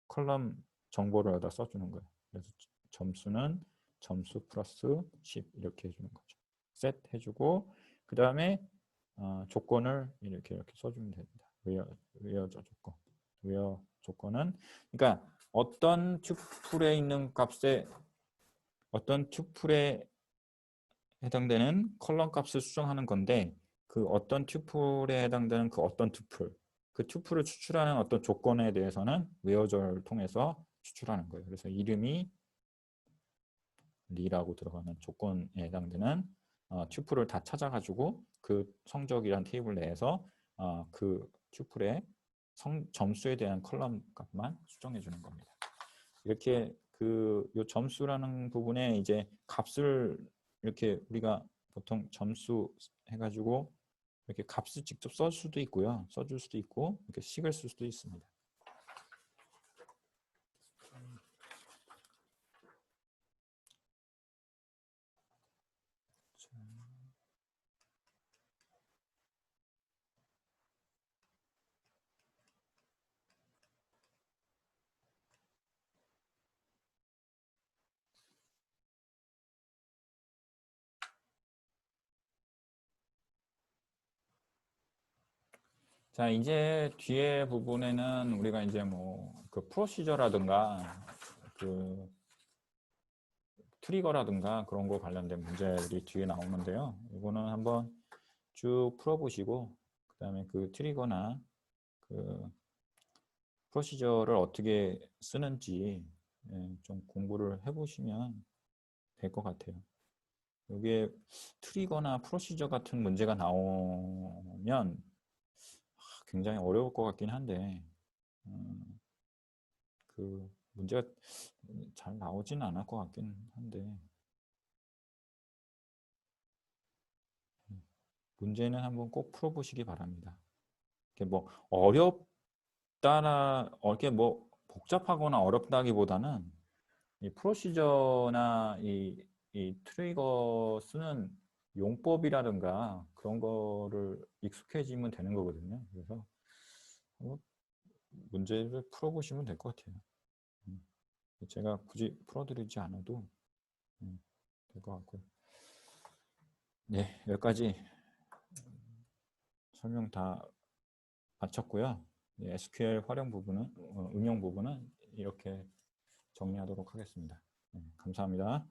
컬럼 정보를 여기다 써주는 거예요. 그래서 점수는 점수 플러스 10 이렇게 해주는 거죠. 셋 해주고 그 다음에 조건을 이렇게 써주면 됩니다. 웨어 조건은 그러니까 어떤 튜플에 있는 값에 어떤 튜플에 해당되는 컬럼 값을 수정하는 건데 그 어떤 튜플에 해당되는 그 어떤 튜플 그 튜플을 추출하는 어떤 조건에 대해서는 웨어절을 통해서 추출하는 거예요. 그래서 이름이 리라고 들어가는 조건에 해당되는 튜플을 다 찾아가지고 그 성적이란 테이블 내에서 그 튜플의 점수에 대한 컬럼 값만 수정해 주는 겁니다. 이렇게 요 점수라는 부분에 이제 값을 이렇게 우리가 보통 점수 해가지고 이렇게 값을 직접 쓸 수도 있고요. 써줄 수도 있고 이렇게 식을 쓸 수도 있습니다. 자, 이제 뒤에 부분에는 우리가 이제 뭐 그 프로시저라든가 그 트리거라든가 그런 거 관련된 문제들이 뒤에 나오는데요. 이거는 한번 쭉 풀어보시고 그다음에 그 트리거나 그 프로시저를 어떻게 쓰는지 좀 공부를 해보시면 될 것 같아요. 여기에 트리거나 프로시저 같은 문제가 나오면 굉장히 어려울 것 같긴 한데 그 문제가 잘 나오지는 않을 것 같긴 한데 문제는 한번 꼭 풀어보시기 바랍니다. 이게 뭐 어렵다나 이렇게 뭐 복잡하거나 어렵다기보다는 이 프로시저나 이 트리거 쓰는 용법이라든가 그런 거를 익숙해지면 되는 거거든요. 그래서 문제를 풀어보시면 될 것 같아요. 제가 굳이 풀어드리지 않아도 될 것 같고요. 네, 여기까지 설명 다 마쳤고요. SQL 활용 부분은 응용 부분은 이렇게 정리하도록 하겠습니다. 감사합니다.